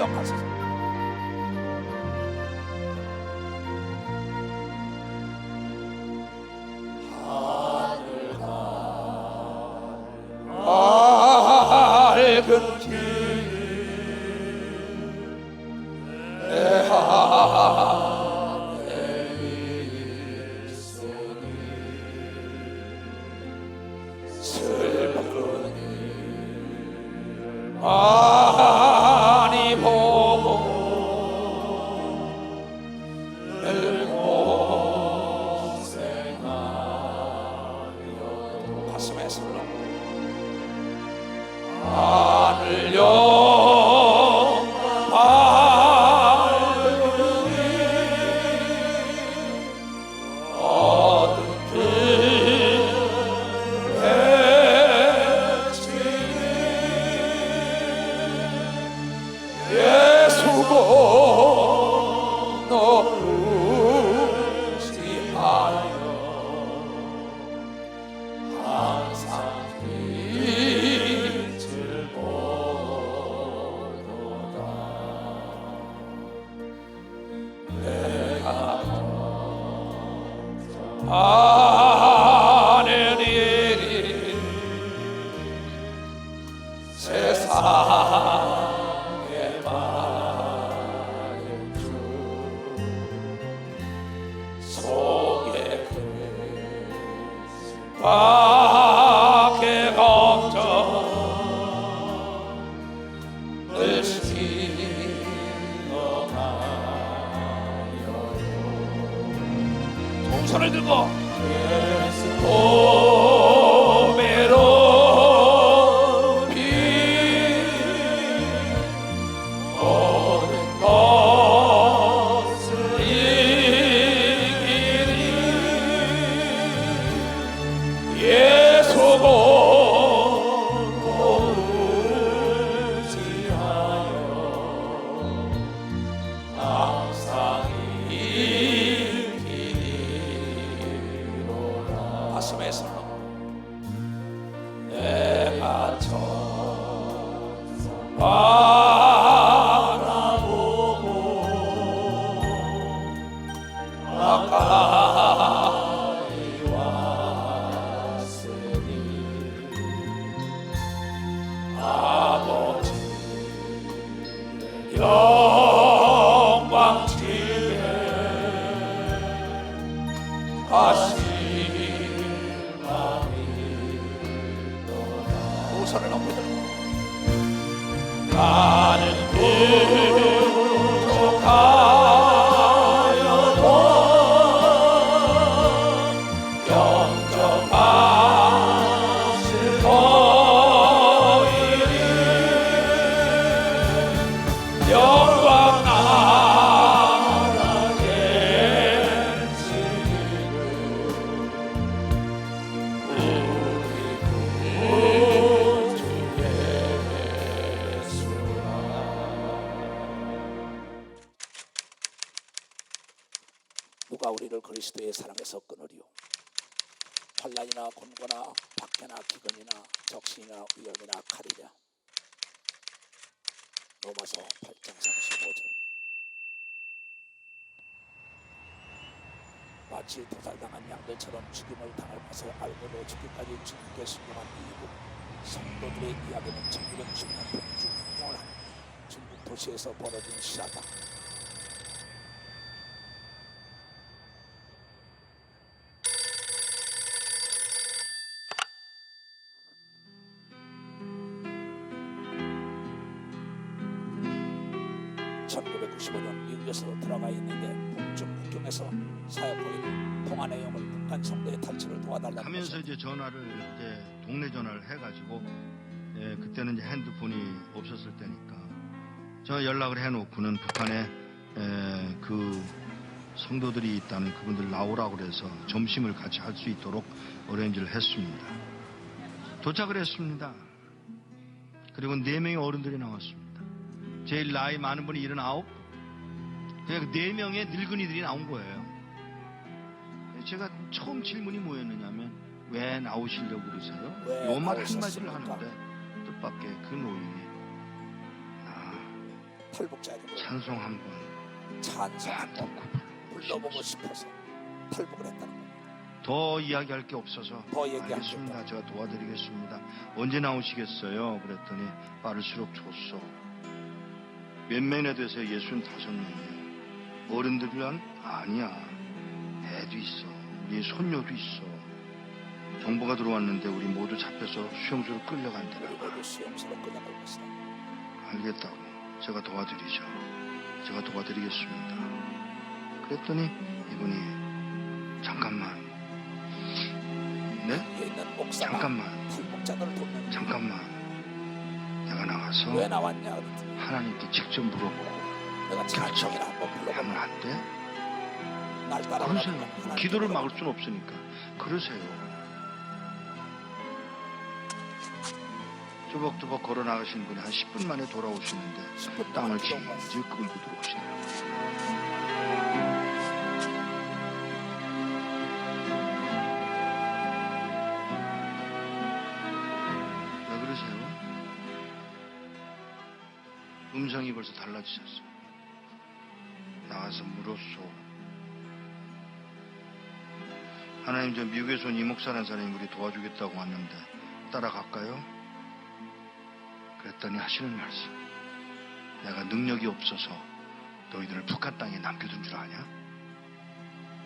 기억하소서. 밝은 길 내 안에 있으니 슬픈 일 많이 보고 늘 고생하여도 가슴에 슬러 하늘 영광이 어둠 길 헤치니 예수 건너 의지하여 항상 빛을 보도다. 내가 하는 일이 세상에 많은 주 속에 밖에 걱정 늘 실어가요. 동선을 들고 오메로 비 모든 것을 이기리 예수 보고 의지하여 항상 이기리로라. 가슴에 슬러 내가 천사 바라보고 가까이 왔으니 아버지 영광 집에 가실 마음이 두 손을 높이 들고 나는 부족하여도 영접하실 너희를 영광 나라에 지니는 우리 구주 예수라. 누가 우리를 그리스도의 사랑에서 끊으리요? 환난이나 곤고나 박해나 기근이나 적신이나 위험이나 칼이랴. 로마서 8장 35절. 마치 도살당한 양들처럼 죽임을 당할 것을 알고도 죽기까지 주님께 순종한 이후 성도들의 이야기는 1990년 북중 항공을 한 중국 도시에서 벌어진 실화다. (1995년) 미국에서 들어가 있는데 북중 국경에서 사역거리고 동안의 영을 북한 성도의 탈출을 도와달라는 하면서 이제 전화를 이제 동네 전화를 해가지고 그때는 이제 핸드폰이 없었을 때니까 저 연락을 해놓고는 북한에 그 성도들이 있다는 그분들 나오라고 그래서 점심을 같이 할 수 있도록 어레인지를 했습니다. 도착을 했습니다. 그리고 4명의 어른들이 나왔습니다. 제일 나이 많은 분이 79, 그냥 4명의 늙은이들이 나온 거예요. 제가 처음 질문이 뭐였느냐면 왜 나오시려고 그러세요? 요 말 한마디를 하는데 뜻밖의 그 노인이 탈북자들을 찬송 한번 찬송 한번 불러보고 싶어서 탈북을 했다는 겁니다. 더 이야기할 게 없어서 더 얘기할 게 알겠습니다. 없다. 제가 도와드리겠습니다. 언제 나오시겠어요? 그랬더니 빠를수록 좋소. 몇 명이나 되세요? 65명이에요. 어른들이란 아니야. 애도 있어. 우리 손녀도 있어. 정보가 들어왔는데 우리 모두 잡혀서 수용소로 끌려간대요. 우리 모두 수용소로 끌려갈 것이다. 알겠다고. 제가 도와드리죠. 제가 도와드리겠습니다. 그랬더니 이분이 잠깐만. 네? 여기 있는 목사가 잠깐만. 탈북자들을 돕는 잠깐만. 내가 나가서 왜 나왔냐 그랬더니 하나님께 직접 물어보고 내가 찬송이나 한번 하면 불러보면 안 돼? 날 따라오라는 그러세요. 건 기도를 막을 수는 없으니까. 그러세요. 뚜벅뚜벅 걸어 나가신 분이 한 10분 만에 돌아오시는데 10분 땅을 기도한 것 같아요. 질질 끌고 들어오시더라고요. 왜 그러세요? 음성이 벌써 달라지셨어요. 나가서 물었소. 하나님, 저 미국에서 온 이목사라는 사람이 우리 도와주겠다고 왔는데 따라갈까요? 그랬더니 하시는 말씀. 내가 능력이 없어서 너희들을 북한 땅에 남겨둔 줄 아냐?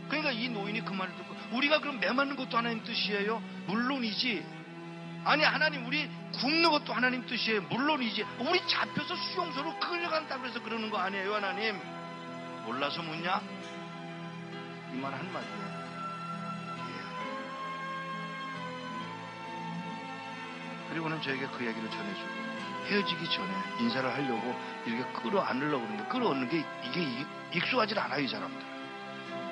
그러니까 이 노인이 그 말을 듣고 우리가 그럼 매 맞는 것도 하나님 뜻이에요? 물론이지. 아니 하나님 우리 굶는 것도 하나님 뜻이에요? 물론이지. 우리 잡혀서 수용소로 끌려간다고 해서 그러는 거 아니에요 하나님? 몰라서 묻냐? 이 말 한마디에 그리고는 저에게 그 얘기를 전해주고 헤어지기 전에 인사를 하려고 이렇게 끌어안으려고 그러는데 끌어안는 게 이게 익숙하지 않아요 이 사람들.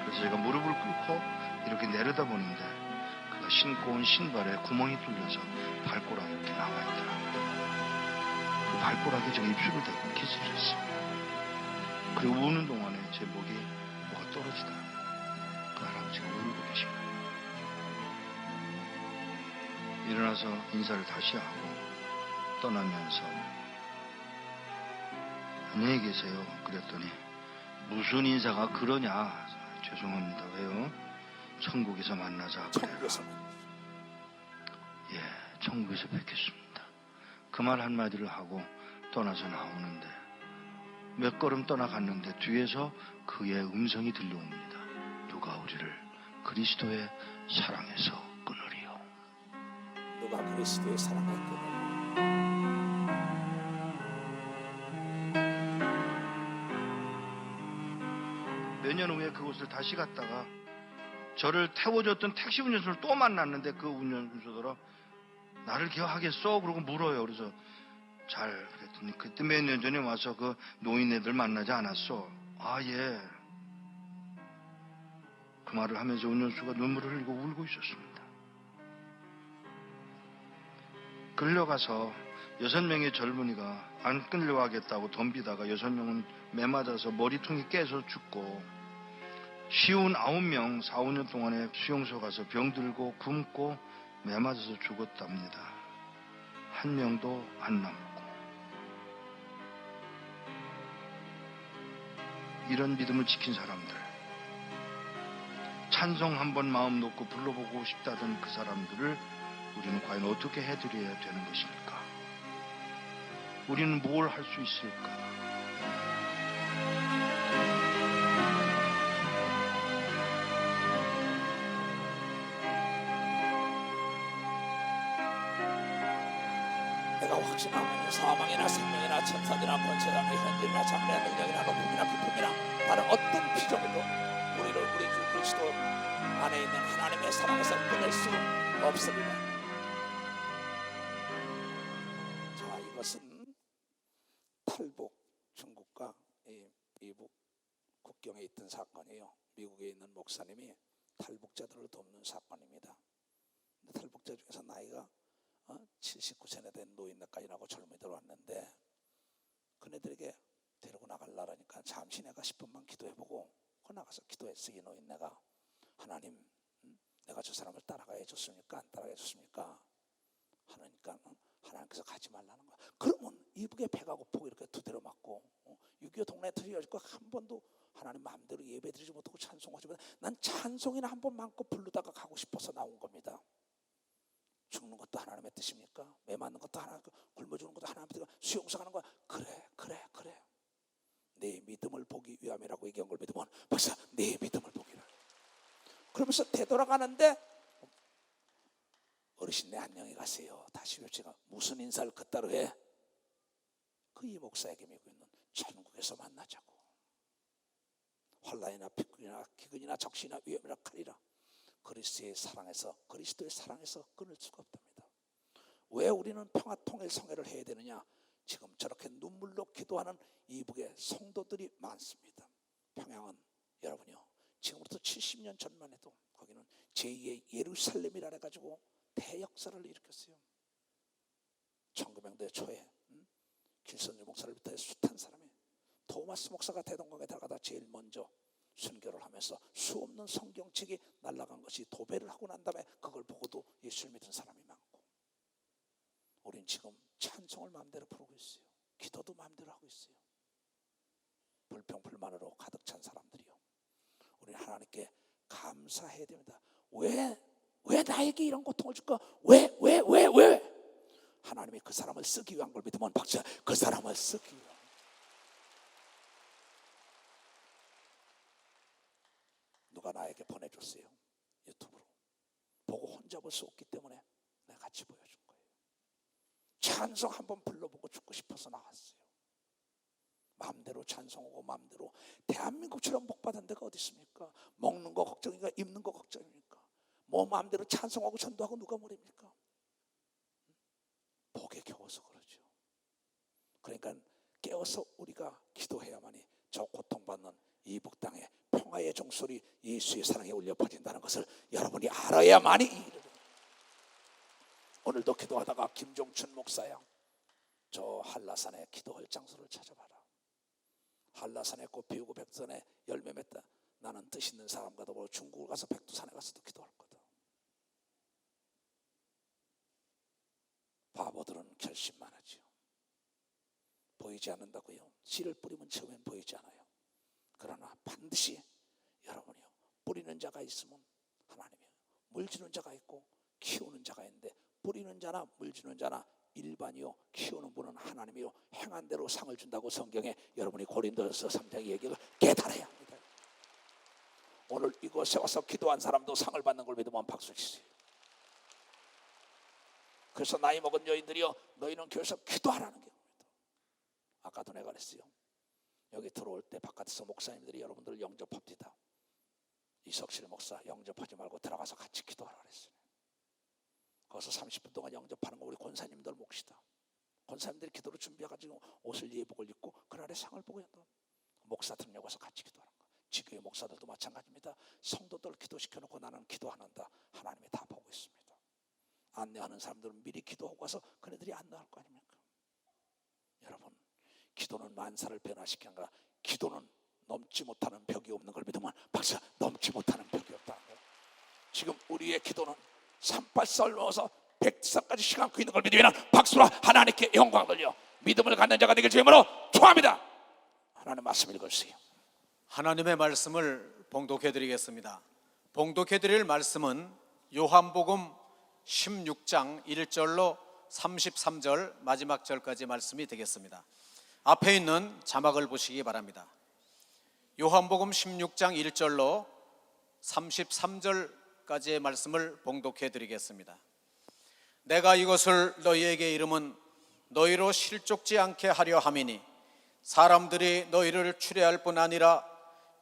그래서 제가 무릎을 꿇고 이렇게 내려다보는데 그가 신고 온 신발에 구멍이 뚫려서 발가락이 이렇게 나와 있더라고요. 그 발가락에 제가 입술을 대고 키스를 했습니다. 그리고 우는 동안에 제 목에 뭐가 떨어지더라고요. 그 할아버지가 울고 계신 거예요. 일어나서 인사를 다시 하고 떠나면서 안녕히 계세요. 그랬더니 무슨 인사가 그러냐. 죄송합니다. 왜요? 천국에서 만나자. 천국에서 예, 천국에서 뵙겠습니다. 그 말 한마디를 하고 떠나서 나오는데 몇 걸음 떠나갔는데 뒤에서 그의 음성이 들려옵니다. 누가 우리를 그리스도의 사랑에서 끊으리요. 누가 그리스도의 사랑을 끊으리. 몇 년 후에 그곳을 다시 갔다가 저를 태워줬던 택시 운전수를 또 만났는데 그 운전수더러 나를 기억하겠어? 그러고 물어요. 그래서 잘 그랬더니 그때 몇 년 전에 와서 그 노인네들 만나지 않았어? 아 예. 그 말을 하면서 운전수가 눈물을 흘리고 울고 있었습니다. 끌려가서 6명의 젊은이가 안 끌려가겠다고 덤비다가 6명은 매 맞아서 머리통이 깨서 죽고 쉬운 9명 4, 5년 동안에 수용소 가서 병들고 굶고 매 맞아서 죽었답니다. 한 명도 안 남고. 이런 믿음을 지킨 사람들, 찬송 한번 마음 놓고 불러보고 싶다던 그 사람들을 우리는 과연 어떻게 해드려야 되는 것일까? 우리는 뭘 할 수 있을까? 내가 확신하면 사망이나 생명이나 천사들이나 권세나 현실이나 장래나 능력이나 높음이나 깊음이나 다른 어떤 피조물도 우리를 우리 주 그리스도 안에 있는 하나님의 사랑에서 끊을 수 없습니다. 자, 이것은 탈북 중국과 이북 국경에 있던 사건이에요. 미국에 있는 목사님이 탈북자들을 돕는 사건입니다. 탈북자 중에서 나이가 79세나 된 노인네까지라고 젊은이들 왔는데 그네들에게 데리고 나가려니까 잠시 내가 10분만 기도해보고 그 나가서 기도했어. 이 노인네가 하나님 내가 저 사람을 따라가야 줬습니까? 안 따라가야 줬습니까? 하니까 하나님께서 가지 말라는 거야. 그러면 이북에 배가 고프고 이렇게 두드려 맞고 불교 동네 들여지고 한 번도 하나님 마음대로 예배드리지 못하고 찬송하지 못하고 난 찬송이나 한 번 마음껏 부르다가 가고 싶어서 나온 겁니다. 죽는 것도 하나님의 뜻입니까? 매 맞는 것도 하나님, 굶어 죽는 것도 하나님의 뜻입니까? 수용성하는 거야. 그래. 내 믿음을 보기 위함이라고 얘기한 걸 믿으면 박사 내 믿음을 보기라. 그러면서 되돌아가는데 어르신네 안녕히 가세요. 다시 제가 무슨 인사를 그따로 해? 그 이 목사에게 믿고 있는 천국에서 만나자고. 환난이나 비극이나 기근이나 적시나 위험이나 칼이라 그리스도의 사랑에서 끊을 수가 없답니다. 왜 우리는 평화통일 성회를 해야 되느냐? 지금 저렇게 눈물로 기도하는 이북의 성도들이 많습니다. 평양은 여러분요, 지금부터 70년 전만 해도 거기는 제2의 예루살렘이라 해가지고 대역사를 일으켰어요. 1900년대 초에 길선주 목사를 비롯해 숱한 사람이 토마스 목사가 대동강에 들어가다 제일 먼저 순교를 하면서 수없는 성경책이 날아간 것이 도배를 하고 난 다음에 그걸 보고도 예수를 믿은 사람이 많고, 우린 지금 찬송을 마음대로 부르고 있어요. 기도도 마음대로 하고 있어요. 불평불만으로 가득 찬 사람들이요, 우리는 하나님께 감사해야 됩니다. 왜 나에게 이런 고통을 줄까? 왜? 하나님이 그 사람을 쓰기 위한 걸 믿으면 박사 그 사람을 쓰기 위한. 누가 나에게 보내줬어요. 유튜브로 보고 혼자 볼 수 없기 때문에 내가 같이 보여준 거예요. 찬송 한번 불러보고 죽고 싶어서 나왔어요. 마음대로 찬송하고 마음대로, 대한민국처럼 복받은 데가 어디 있습니까? 먹는 거 걱정인가 입는 거 걱정입니까? 뭐 마음대로 찬송하고 전도하고 누가 모릅니까? 복에 겨워서 그러죠. 그러니까 깨어서 우리가 기도해야만이 저 고통받는 이북 땅에 평화의 종소리, 예수의 사랑에 울려 퍼진다는 것을 여러분이 알아야만이 오늘도 기도하다가 김종춘 목사야, 저 한라산에 기도할 장소를 찾아봐라. 한라산에 꽃 피우고 백두산에 열매 맺다. 나는 뜻 있는 사람과 더불어 중국을 가서 백두산에 가서도 기도할 거다. 바보들은 결심만 하지요. 보이지 않는다고요. 씨를 뿌리면 처음엔 보이지 않아요. 그러나 반드시 여러분이요, 뿌리는 자가 있으면 하나님이요, 물 주는 자가 있고 키우는 자가 있는데, 뿌리는 자나 물 주는 자나 일반이요 키우는 분은 하나님이요 행한 대로 상을 준다고 성경에 여러분이 고린도서 3장 얘기를 깨달아야 합니다. 오늘 이곳에 와서 기도한 사람도 상을 받는 걸 믿으면 박수 치세요. 그래서 나이 먹은 여인들이요, 너희는 교회에서 기도하라는 게 겁니다. 아까도 내가 그랬어요. 여기 들어올 때 바깥에서 목사님들이 여러분들을 영접합니다. 이석실 목사 영접하지 말고 들어가서 같이 기도하라 그랬어요. 거기서 30분 동안 영접하는 거 우리 권사님들 몫이다. 권사님들이 기도를 준비해가지고 옷을 예복을 입고 그날의 상을 보고 목사들 여기 와서 같이 기도하는 거. 지교회 목사들도 마찬가지입니다. 성도들 기도시켜놓고 나는 기도하는다. 하나님이 다 보고 있습니다. 안내하는 사람들은 미리 기도하고 와서 그네들이 안내할 거 아닙니까? 여러분, 기도는 만사를 변화시키는 거라. 기도는 넘지 못하는 벽이 없는 걸 믿으면 박사 넘지 못하는 벽이 없다는 거예요. 지금 우리의 기도는 산발썰 넣어서 백두산까지 시간고 있는 걸 믿으면 박수로 하나님께 영광 돌려 믿음을 갖는 자가 되길 주님으로 축원합니다. 하나님 말씀 읽으세요. 하나님의 말씀을 봉독해 드리겠습니다. 봉독해 드릴 말씀은 요한복음 16장 1절로 33절 마지막 절까지 말씀이 되겠습니다. 앞에 있는 자막을 보시기 바랍니다. 요한복음 16장 1절로 33절까지의 말씀을 봉독해 드리겠습니다. 내가 이것을 너희에게 이름은 너희로 실족지 않게 하려 함이니 사람들이 너희를 추례할 뿐 아니라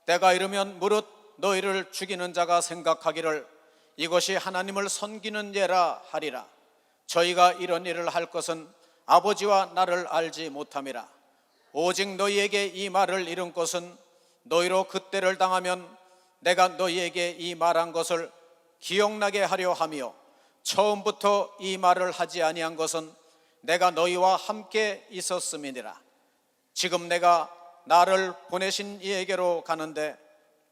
때가 이르면 무릇 너희를 죽이는 자가 생각하기를 이것이 하나님을 섬기는 예라 하리라. 저희가 이런 일을 할 것은 아버지와 나를 알지 못함이라. 오직 너희에게 이 말을 이룬 것은 너희로 그때를 당하면 내가 너희에게 이 말한 것을 기억나게 하려 함이요 처음부터 이 말을 하지 아니한 것은 내가 너희와 함께 있었음이니라. 지금 내가 나를 보내신 이에게로 가는데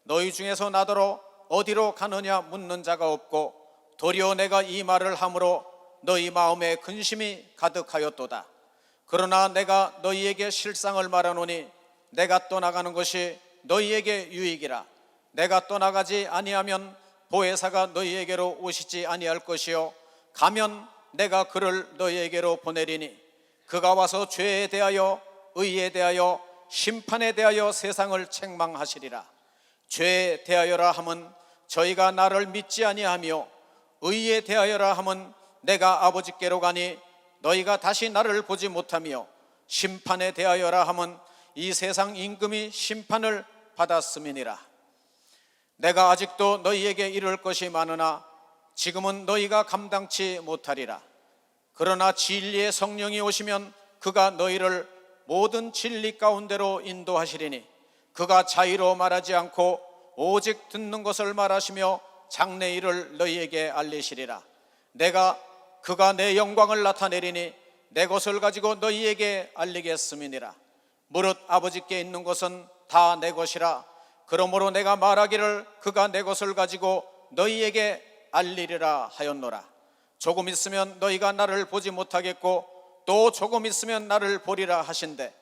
너희 중에서 나더러 어디로 가느냐 묻는 자가 없고 도리어 내가 이 말을 함으로 너희 마음에 근심이 가득하였도다. 그러나 내가 너희에게 실상을 말하노니 내가 떠나가는 것이 너희에게 유익이라. 내가 떠나가지 아니하면 보혜사가 너희에게로 오시지 아니할 것이요 가면 내가 그를 너희에게로 보내리니 그가 와서 죄에 대하여 의에 대하여 심판에 대하여 세상을 책망하시리라. 죄에 대하여라 함은 저희가 나를 믿지 아니하며 의에 대하여라 함은 내가 아버지께로 가니 너희가 다시 나를 보지 못하며 심판에 대하여라 함은 이 세상 임금이 심판을 받았음이니라. 내가 아직도 너희에게 이를 것이 많으나 지금은 너희가 감당치 못하리라. 그러나 진리의 성령이 오시면 그가 너희를 모든 진리 가운데로 인도하시리니 그가 자의로 말하지 않고 오직 듣는 것을 말하시며 장래일을 너희에게 알리시리라. 그가 내 영광을 나타내리니 내 것을 가지고 너희에게 알리겠음이니라. 무릇 아버지께 있는 것은 다 내 것이라. 그러므로 내가 말하기를 그가 내 것을 가지고 너희에게 알리리라 하였노라. 조금 있으면 너희가 나를 보지 못하겠고 또 조금 있으면 나를 보리라 하신대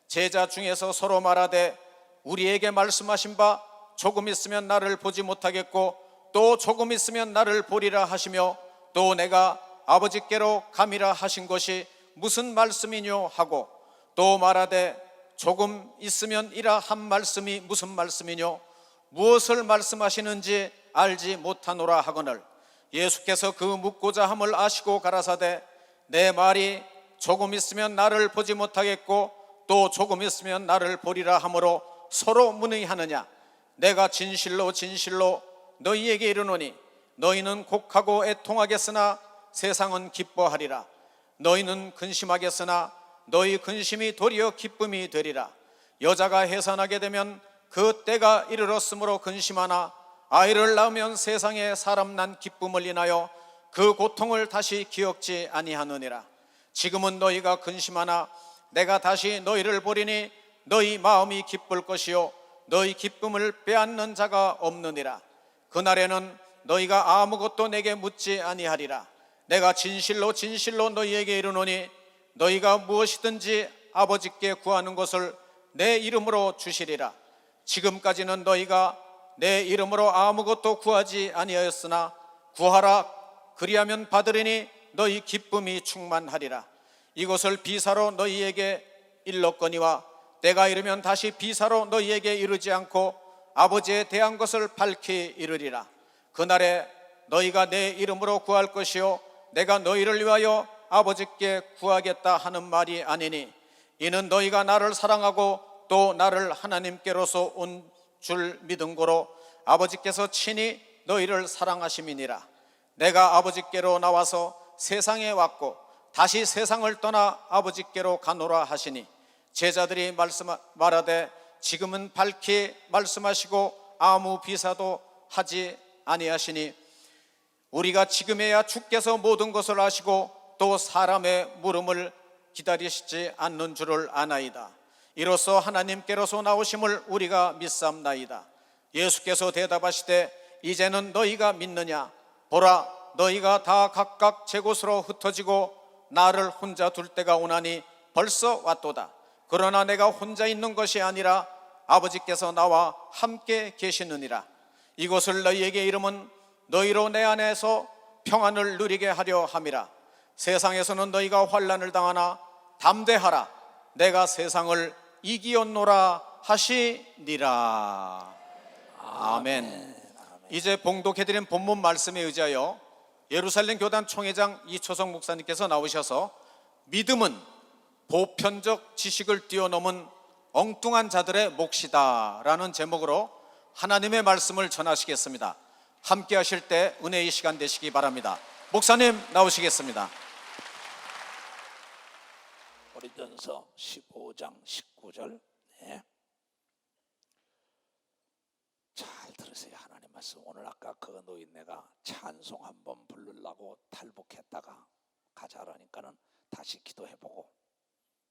제자 중에서 서로 말하되 우리에게 말씀하신 바 조금 있으면 나를 보지 못하겠고 또 조금 있으면 나를 보리라 하시며 또 내가 아버지께로 감이라 하신 것이 무슨 말씀이뇨 하고 또 말하되 조금 있으면 이라 한 말씀이 무슨 말씀이뇨 무엇을 말씀하시는지 알지 못하노라 하거늘 예수께서 그 묻고자 함을 아시고 가라사대 내 말이 조금 있으면 나를 보지 못하겠고 또 조금 있으면 나를 보리라 하므로 서로 문의하느냐. 내가 진실로 진실로 너희에게 이르노니 너희는 곡하고 애통하겠으나 세상은 기뻐하리라. 너희는 근심하겠으나 너희 근심이 도리어 기쁨이 되리라. 여자가 해산하게 되면 그 때가 이르렀으므로 근심하나 아이를 낳으면 세상에 사람 난 기쁨을 인하여 그 고통을 다시 기억지 아니하느니라. 지금은 너희가 근심하나 내가 다시 너희를 보리니 너희 마음이 기쁠 것이요 너희 기쁨을 빼앗는 자가 없느니라. 그날에는 너희가 아무것도 내게 묻지 아니하리라. 내가 진실로 진실로 너희에게 이르노니 너희가 무엇이든지 아버지께 구하는 것을 내 이름으로 주시리라. 지금까지는 너희가 내 이름으로 아무것도 구하지 아니하였으나 구하라 그리하면 받으리니 너희 기쁨이 충만하리라. 이것을 비사로 너희에게 일렀거니와 때가 이르면 다시 비사로 너희에게 이르지 않고 아버지에 대한 것을 밝히 이르리라. 그날에 너희가 내 이름으로 구할 것이요 내가 너희를 위하여 아버지께 구하겠다 하는 말이 아니니 이는 너희가 나를 사랑하고 또 나를 하나님께로서 온 줄 믿은 고로 아버지께서 친히 너희를 사랑하심이니라. 내가 아버지께로 나와서 세상에 왔고 다시 세상을 떠나 아버지께로 가노라 하시니 제자들이 말하되 지금은 밝히 말씀하시고 아무 비사도 하지 아니하시니 우리가 지금에야 주께서 모든 것을 아시고 또 사람의 물음을 기다리시지 않는 줄을 아나이다. 이로써 하나님께로서 나오심을 우리가 믿사옵나이다. 예수께서 대답하시되 이제는 너희가 믿느냐. 보라 너희가 다 각각 제 곳으로 흩어지고 나를 혼자 둘 때가 오나니 벌써 왔도다. 그러나 내가 혼자 있는 것이 아니라 아버지께서 나와 함께 계시느니라. 이것을 너희에게 이름은 너희로 내 안에서 평안을 누리게 하려 함이라. 세상에서는 너희가 환난을 당하나 담대하라. 내가 세상을 이기었노라 하시니라. 아멘. 이제 봉독해드린 본문 말씀에 의지하여 예루살렘 교단 총회장 이초성 목사님께서 나오셔서 믿음은 보편적 지식을 뛰어넘은 엉뚱한 자들의 몫이다 라는 제목으로 하나님의 말씀을 전하시겠습니다. 함께 하실 때 은혜의 시간 되시기 바랍니다. 목사님 나오시겠습니다. 고린도전서 15장 19절. 네. 잘 들으세요. 하나님 말씀. 오늘 아까 그 노인네가 찬송 한번 부르려고 탈북했다가 가자라니까는 다시 기도해보고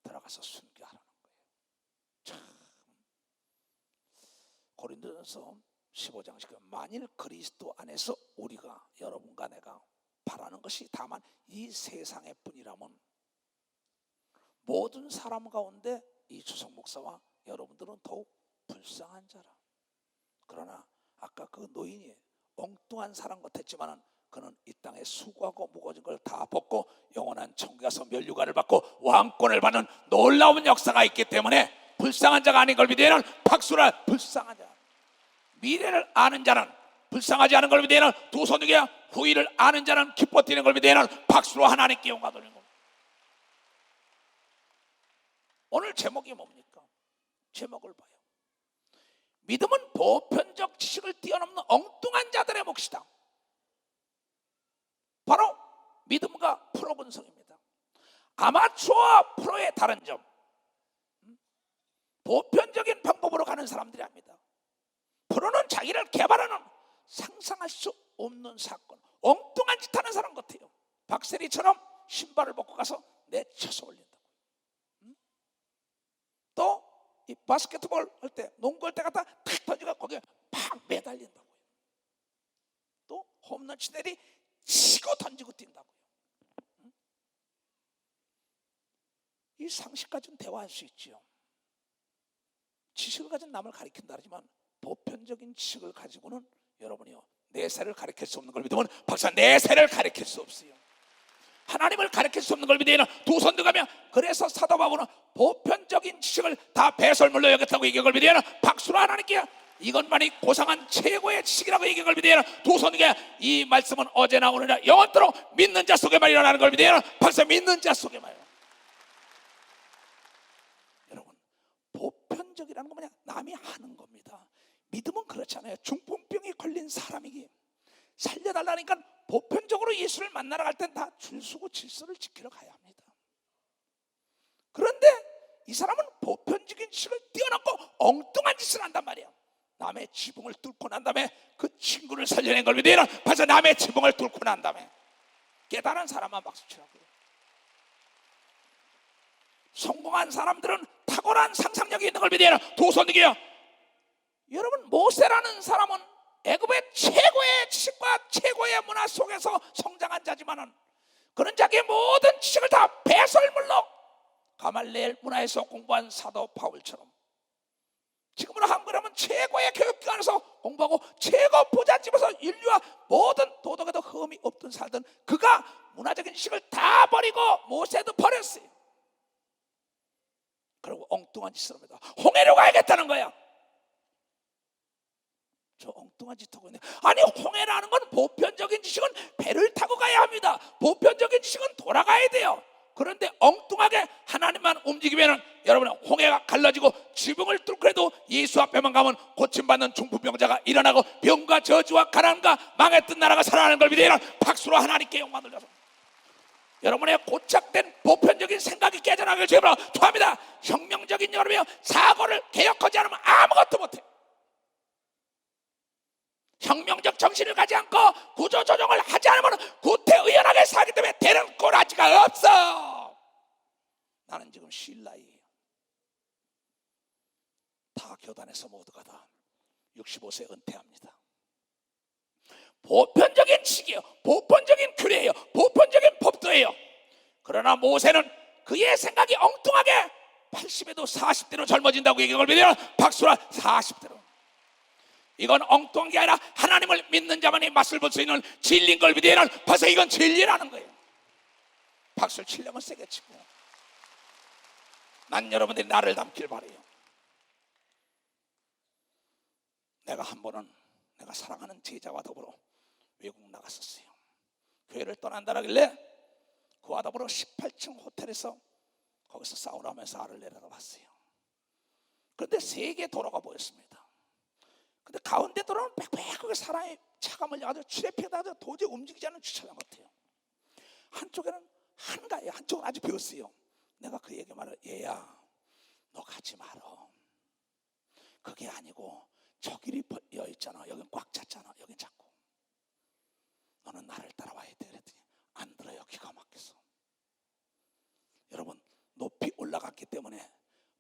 들어가서 순교하라는 거예요. 참. 고린도전서 15장 19절. 만일 그리스도 안에서 우리가 여러분과 내가 바라는 것이 다만 이 세상의 뿐이라면 모든 사람 가운데 이초성 목사와 여러분들은 더욱 불쌍한 자라. 그러나 아까 그 노인이 엉뚱한 사람 같았지만은 그는 이 땅에 수고하고 무거워진 걸 다 벗고 영원한 천국에 가서 면류관을 받고 왕권을 받는 놀라운 역사가 있기 때문에 불쌍한 자가 아닌 걸 믿으면 박수라. 불쌍한 자, 미래를 아는 자는 불쌍하지 않은 걸 믿으면 두 손 들게, 후일을 아는 자는 기뻐 뛰는 걸 믿으면 박수로 하나님께 영광 돌리는 겁니다. 오늘 제목이 뭡니까? 제목을 봐요. 믿음은 보편적 지식을 뛰어넘는 엉뚱한 자들의 몫이다. 바로 믿음과 프로 분석입니다. 아마추어와 프로의 다른 점, 보편적인 방법으로 가는 사람들이 합니다. 프로는 자기를 개발하는 상상할 수 없는 사건, 엉뚱한 짓 하는 사람 같아요. 박세리처럼 신발을 벗고 가서 내쳐서 올린다고. 또 이 바스켓볼 할 때, 농구할 때 갖다 탁 던지고 거기에 팍 매달린다고요. 또 홈런 치더니 치고 던지고 뛴다고요. 이 상식 가진 대화할 수 있지요. 지식을 가진 남을 가리킨다 하지만 보편적인 지식을 가지고는 여러분이요, 내세를 가리킬 수 없는 걸 믿으면 박사 내세를 가리킬 수 없어요. 하나님을 가리킬 수 없는 걸 믿으면 두 손 들어가며, 그래서 사도 바울은 보편적인 지식을 다 배설물로 여겼다고 얘기한 걸 믿으면 박수로 하나님께 이것만이 고상한 최고의 지식이라고 얘기한 걸 믿으면 두 손 들게, 이 말씀은 어제나 오늘이나 영원토록 믿는 자 속에만 일어나는 걸 믿으면 박사 믿는 자 속에만요. 여러분, 보편적이라는 건 뭐냐? 남이 하는 겁니다. 믿음은 그렇잖아요. 중풍병이 걸린 사람이기 살려달라니까 보편적으로 예수를 만나러 갈 땐 다 줄 서고 질서를 지키러 가야 합니다. 그런데 이 사람은 보편적인 지식을 뛰어넘고 엉뚱한 짓을 한단 말이에요. 남의 지붕을 뚫고 난 다음에 그 친구를 살려낸 걸 믿으면 벌써 남의 지붕을 뚫고 난 다음에 깨달은 사람만 박수 치라고요. 성공한 사람들은 탁월한 상상력이 있는 걸 믿으면 두 손 들게요. 여러분, 모세라는 사람은 애굽의 최고의 지식과 최고의 문화 속에서 성장한 자지만은 그는 자기의 모든 지식을 다 배설물로 가말리엘 문화에서 공부한 사도 바울처럼 지금으로 한국으로 하면 최고의 교육기관에서 공부하고 최고 부잣집에서 인류와 모든 도덕에도 흠이 없던 살던 그가 문화적인 지식을 다 버리고 모세도 버렸어요. 그리고 엉뚱한 짓을 합니다. 홍해로 가야겠다는 거야. 저 엉뚱한 짓 하고 있네. 아니, 홍해라는 건 보편적인 지식은 배를 타고 가야 합니다. 보편적인 지식은 돌아가야 돼요. 그런데 엉뚱하게 하나님만 움직이면 여러분, 홍해가 갈라지고 지붕을 뚫고 해도 예수 앞에만 가면 고침받는 중풍병자가 일어나고 병과 저주와 가난과 망했던 나라가 살아나는 걸 믿으면 박수로 하나님께 영광 돌려서 여러분의 고착된 보편적인 생각이 깨져나가길 주님으로 축원합니다. 혁명적인 여러분의 사고를 개혁하지 않으면 아무것도 못해. 혁명적 정신을 가지 않고 구조조정을 하지 않으면 구태의연하게 살기 때문에 되는 꼬라지가 없어. 나는 지금 쉴 나이에요. 다 교단에서 모두가 다 65세 은퇴합니다. 보편적인 지식이에요. 보편적인 규례예요. 보편적인 법도예요. 그러나 모세는 그의 생각이 엉뚱하게 80에도 40대로 젊어진다고 얘기한 걸 믿으면 박수라. 40대로. 이건 엉뚱한 게 아니라 하나님을 믿는 자만이 맛을 볼 수 있는 진리인 걸 믿으면 벌써 이건 진리라는 거예요. 박수를 치려면 세게 치고. 난 여러분들이 나를 닮길 바라요. 내가 한 번은 내가 사랑하는 제자와 더불어 외국 나갔었어요. 교회를 떠난다라길래 그와 더불어 18층 호텔에서 거기서 사우나하면서 알을 내려다봤어요. 그런데 세 개 도로가 보였습니다. 근데 가운데 도로는 빽빽하게 사람이 차가 몰려가지고 트래픽에다 도저히 움직이지 않는 주차장 같아요. 한쪽에는 한가해요. 한쪽은 아주 비었어요. 내가 그 얘기 말해, 얘야 너 가지 말어. 그게 아니고 저 길이 비어 있잖아. 여긴 꽉 찼잖아. 여긴 작고. 너는 나를 따라와야 돼. 그랬더니 안 들어요. 기가 막혀서. 여러분, 높이 올라갔기 때문에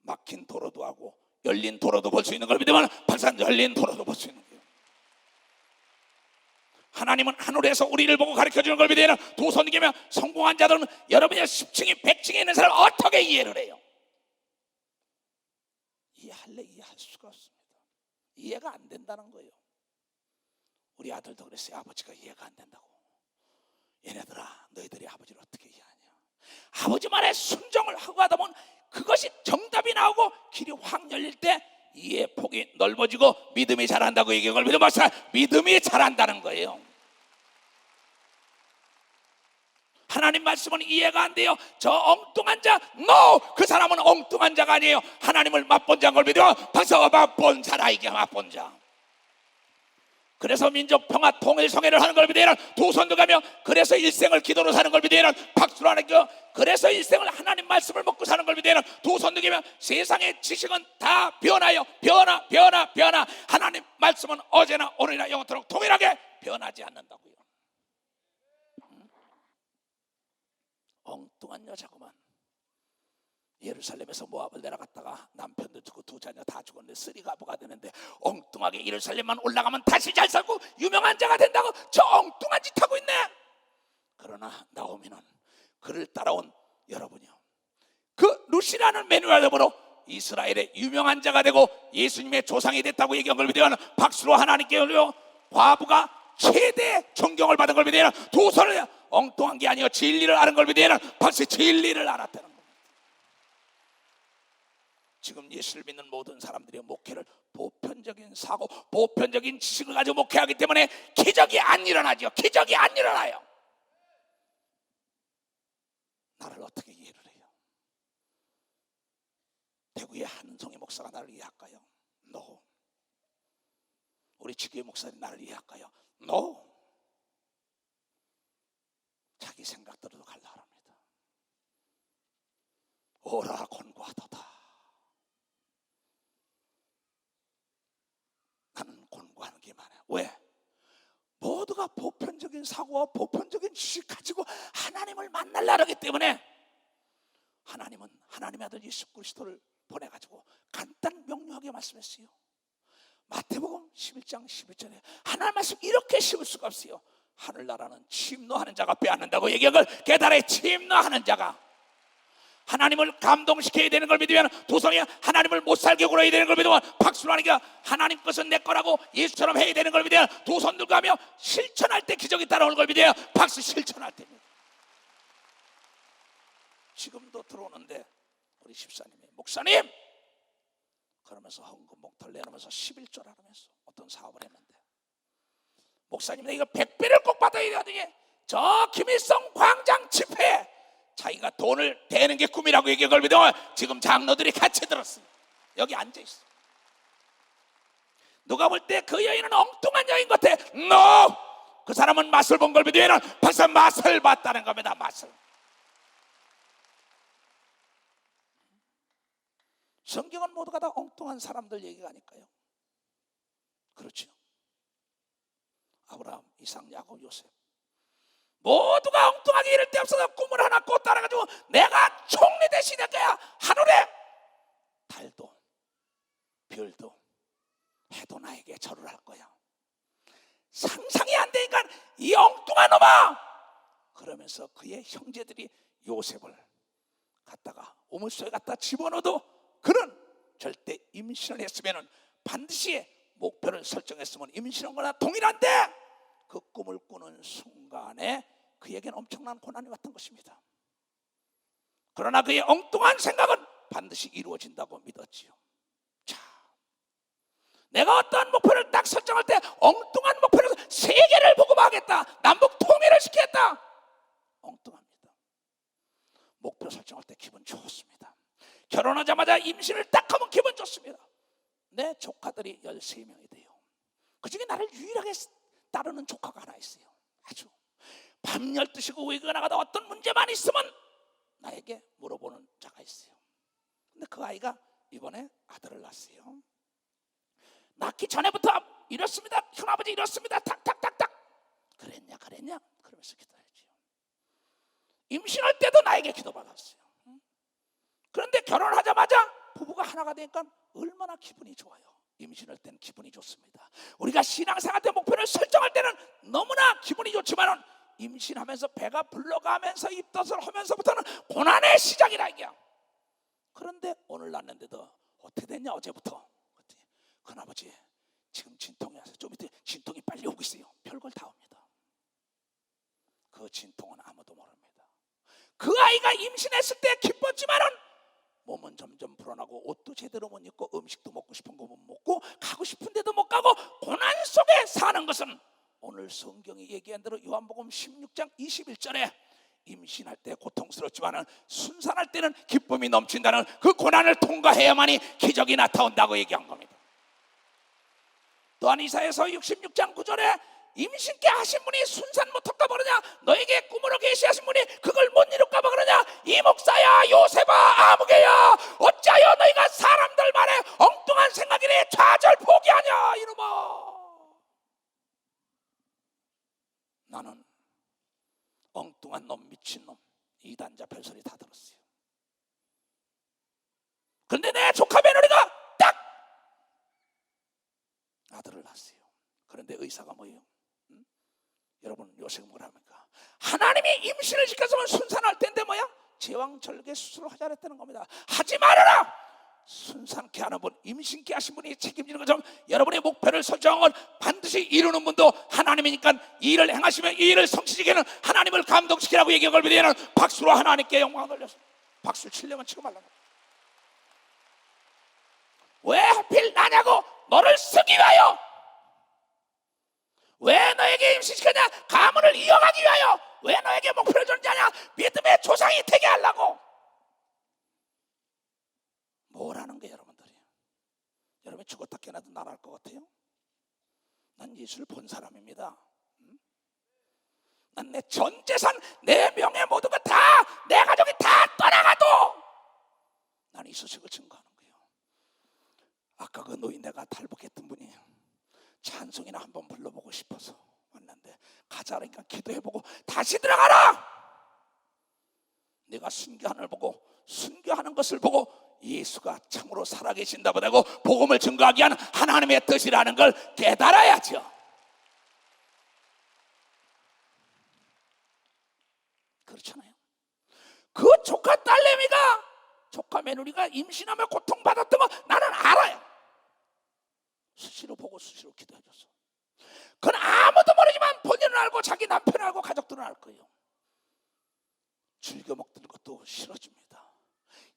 막힌 도로도 하고 열린 도로도 볼 수 있는 걸 믿으면 발산 열린 도로도 볼 수 있는 거예요. 하나님은 하늘에서 우리를 보고 가르쳐주는 걸 믿으면 두 손 들면 성공한 자들은 여러분이 10층이 100층에 있는 사람을 어떻게 이해를 해요? 이해할 수가 없습니다. 이해가 안 된다는 거예요. 우리 아들도 그랬어요. 아버지가 이해가 안 된다고. 얘네들아, 너희들이 아버지를 어떻게 이해하냐. 아버지 말에 순종을 하고 하다 보면 그것이 정답이 나오고 길이 확 열릴 때 이해의 폭이 넓어지고 믿음이 자란다고 얘기한 걸 믿음이 자란다는 거예요. 하나님 말씀은 이해가 안 돼요. 저 엉뚱한 자, NO! 그 사람은 엉뚱한 자가 아니에요. 하나님을 맛본 자인 걸 믿어. 박사가 맛본 자라. 이게 맛본 자. 그래서 민족 평화 통일 성회를 하는 걸 믿어야 두 손도 가며, 그래서 일생을 기도로 사는 걸 믿어야 박수로 하는 거, 그래서 일생을 하나님 말씀을 먹고 사는 걸 믿어야 두 손도 가며, 세상의 지식은 다 변하여 변화. 하나님 말씀은 어제나 오늘이나 영원토록 동일하게 변하지 않는다고요. 엉뚱한 여자구만. 예루살렘에서 모압을 내려갔다가 남편도 죽고 두 자녀 다 죽었는데 쓰리가부가 되는데, 엉뚱하게 예루살렘만 올라가면 다시 잘 살고 유명한 자가 된다고 저 엉뚱한 짓 하고 있네. 그러나 나오미는 그를 따라온 여러분이요, 그 루시라는 매뉴얼로 이스라엘의 유명한 자가 되고 예수님의 조상이 됐다고 얘기한 걸 믿어요. 박수로 하나님께 올려. 과부가 최대 존경을 받은 걸 믿어요. 두 손을, 엉뚱한 게 아니요 진리를 아는 걸 믿어요. 박수, 진리를 알았다는 겁니다. 지금 예수를 믿는 모든 사람들이 목회를 보편적인 사고, 보편적인 지식을 가지고 목회하기 때문에 기적이 안 일어나죠. 기적이 안 일어나요. 나를 어떻게 이해를 해요? 대구의 한송이 목사가 나를 이해할까요? No. 우리 지교회 목사님 나를 이해할까요? No. 자기 생각대로도 갈라 합니다. 오라 곤고하도다. 나는 곤고하는 게 많아요. 왜? 모두가 보편적인 사고와 보편적인 지식 가지고 하나님을 만나려고 하기 때문에, 하나님은 하나님의 아들 예수 그리스도를 보내가지고 간단 명료하게 말씀했어요. 마태복음 11장 11절에 하나님 말씀 이렇게 씹을 수가 없어요. 하늘나라는 침노하는 자가 빼앗는다고 얘기한 걸 깨달아. 침노하는 자가 하나님을 감동시켜야 되는 걸 믿으면, 두 손이 하나님을 못 살게 굴어야 되는 걸 믿으면, 박수로 하는 게 하나님 것은 내 거라고 예수처럼 해야 되는 걸 믿으면, 두 손 들고 하며 실천할 때 기적이 따라오는 걸 믿어요. 박수, 실천할 때입니다. 지금도 들어오는데 우리 집사님이, 목사님! 그러면서 헌금 목탁을 내놓으면서 11조를 하면서 어떤 사업을 했는데, 목사님 이거 100배를 꼭 받아야 되더니 저 김일성 광장 집회에 자기가 돈을 대는 게 꿈이라고 얘기한 걸 믿으면 지금 장로들이 같이 들었어요. 여기 앉아있어. 누가 볼 때 그 여인은 엉뚱한 여인 같아. NO! 그 사람은 맛을 본 걸 믿으면 벌써 맛을 봤다는 겁니다. 맛을. 성경은 모두가 다 엉뚱한 사람들 얘기가 아닐까요? 그렇죠. 아브라함, 이삭, 야곱, 요셉 모두가 엉뚱하게 이럴 데 없어서 꿈을 하나 꿔 따라가지고 내가 총리 대신할 거야. 하늘에 달도 별도 해도 나에게 절을 할 거야. 상상이 안 되니까 이 엉뚱한 놈아! 그러면서 그의 형제들이 요셉을 갖다가 우물속에 갖다 집어넣어도 그는 절대 임신을 했으면, 반드시 목표를 설정했으면 임신한 거나 동일한데, 그 꿈을 꾸는 순간에 그에게는 엄청난 고난이 왔던 것입니다. 그러나 그의 엉뚱한 생각은 반드시 이루어진다고 믿었지요. 자, 내가 어떠한 목표를 딱 설정할 때 엉뚱한 목표를, 세계를 보고하겠다, 남북 통일을 시키겠다, 엉뚱합니다. 목표 설정할 때 기분 좋습니다. 결혼하자마자 임신을 딱 하면 기분 좋습니다. 내 조카들이 13명이 돼요. 그중에 나를 유일하게 따르는 조카가 하나 있어요. 아주 밤 12시고 우리가 나가다 어떤 문제만 있으면 나에게 물어보는 자가 있어요. 근데 그 아이가 이번에 아들을 낳았어요. 낳기 전에부터 이렇습니다. 큰아버지 이렇습니다. 탁탁탁탁. 그랬냐 그러면서 기도했죠. 임신할 때도 나에게 기도받았어요. 그런데 결혼하자마자 부부가 하나가 되니까 얼마나 기분이 좋아요. 임신할 때는 기분이 좋습니다. 우리가 신앙생활 때 목표를 설정할 때는 너무나 기분이 좋지만, 임신하면서 배가 불러가면서 입덧을 하면서부터는 고난의 시작이라 이게. 그런데 오늘 낳는데도 어떻게 됐냐 어제부터? 그랬더니 큰아버지 지금 진통이 와서 좀 이따 진통이 빨리 오고 있어요. 별걸 다 옵니다. 그 진통은 아무도 모릅니다. 그 아이가 임신했을 때 기뻤지만은 몸은 점점 불어나고 옷도 제대로 못 입고 음식도 먹고 싶은 거 못 먹고 가고 싶은 데도 못 가고 고난 속에 사는 것은 오늘 성경이 얘기한 대로 요한복음 16장 21절에 임신할 때 고통스럽지만은 순산할 때는 기쁨이 넘친다는 그 고난을 통과해야만이 기적이 나타온다고 얘기한 겁니다. 또한 이사야서 66장 9절에 임신케 하신 분이 순산 못할까 봐 그러냐, 너에게 꿈으로 계시하신 분이 그걸 못 이룰까 봐 그러냐, 이 목사야 요셉아 아무개야 어찌하여 너희가 사람들 말에 엉뚱한 생각이니 좌절 포기하냐. 이놈아, 나는 엉뚱한 놈, 미친놈, 이단자 별소리 다 들었어요. 그런데 내 조카 며느리가 딱 아들을 낳았어요. 그런데 의사가 뭐예요? 여러분 요새는 뭐랍니까? 하나님이 임신을 시켰으면 순산할 텐데 뭐야? 제왕절개 수술을 하자 했다는 겁니다. 하지 말아라. 순산케 하는 분, 임신케 하신 분이 책임지는 것처럼 여러분의 목표를 설정한 건 반드시 이루는 분도 하나님이니까 이 일을 행하시면 이 일을 성취시키는 하나님을 감동시키라고 얘기한 걸 믿으면 박수로 하나님께 영광을 돌렸습니다. 박수를 치려면 치고 말라고. 왜 하필 나냐고. 너를 쓰기 위하여. 왜 너에게 임신시켰냐? 가문을 이어가기 위하여. 왜 너에게 목표를 줬느냐? 믿음의 조상이 되게 하려고. 뭐라는 게 여러분들이? 여러분이 죽었다 깨어나도 나랄 것 같아요? 난 예수를 본 사람입니다. 난 내 전 재산, 내 명예 모두가 다, 내 가족이 다 떠나가도 난 이 소식을 증거하는 거예요. 아까 그 노인네가 탈북했던 분이 찬송이나 한번 불러보고 싶어서 왔는데 가자 그러니까 기도해보고 다시 들어가라. 내가 순교하는 보고, 순교하는 것을 보고 예수가 참으로 살아계신다고 하고 복음을 증거하기 위한 하나님의 뜻이라는 걸 깨달아야죠. 그렇잖아요. 그 조카 딸내미가, 조카 며느리가 임신하며 고통받았던 거 나는 알아요. 수시로 보고 수시로 기도해줬어. 그건 아무도 모르지만 본인은 알고 자기 남편은 알고 가족들은 알 거예요. 즐겨 먹던 것도 싫어집니다.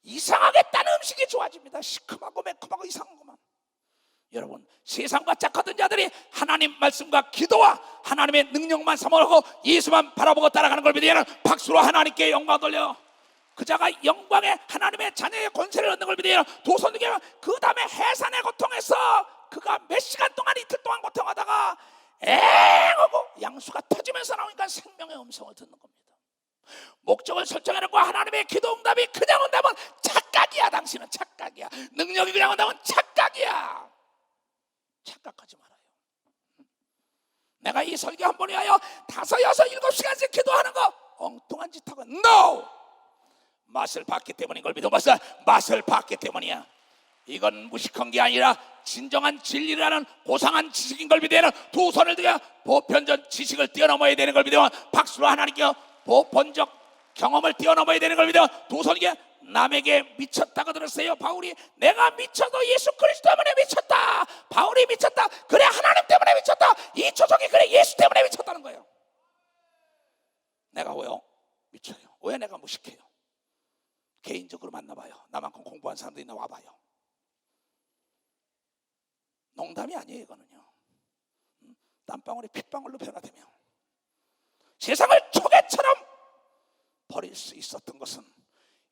이상하게 딴 음식이 좋아집니다. 시큼하고 매콤하고 이상한 것만. 여러분, 세상과 짝하던 자들이 하나님 말씀과 기도와 하나님의 능력만 사모하고 예수만 바라보고 따라가는 걸 믿으면 박수로 하나님께 영광 돌려. 그자가 영광의 하나님의 자녀의 권세를 얻는 걸 믿으면 도선되게. 그 다음에 해산의 고통에서 그가 몇 시간 동안, 이틀 동안 고통하다가 엥하고 양수가 터지면서 나오니까 생명의 음성을 듣는 겁니다. 목적을 설정해놓고 하나님의 기도 응답이 그냥 온다면 착각이야. 당신은 착각이야. 능력이 그냥 온다면 착각이야. 착각하지 말아요. 내가 이 설교 한 번에 하여 5, 6, 7시간씩 기도하는 거 엉뚱한 짓 하고 NO! 맛을 봤기 때문인 걸 믿어. 맛을 봤기 때문이야. 이건 무식한 게 아니라 진정한 진리라는 고상한 지식인 걸 믿으면 두 손을 들어 보편적 지식을 뛰어넘어야 되는 걸 믿으면 박수로 하나님께 보편적 경험을 뛰어넘어야 되는 걸 믿어. 두 손이게 남에게 미쳤다고 들었어요. 바울이 내가 미쳐도 예수 그리스도 때문에 미쳤다. 바울이 미쳤다. 그래 하나님 때문에 미쳤다. 이 조석이 그래 예수 때문에 미쳤다는 거예요. 내가 왜요? 미쳐요. 왜 내가 무식해요? 개인적으로 만나봐요. 나만큼 공부한 사람들이 나와봐요. 농담이 아니에요. 이거는요. 땀방울이 핏방울로 변화되며 세상을 초계처럼 버릴 수 있었던 것은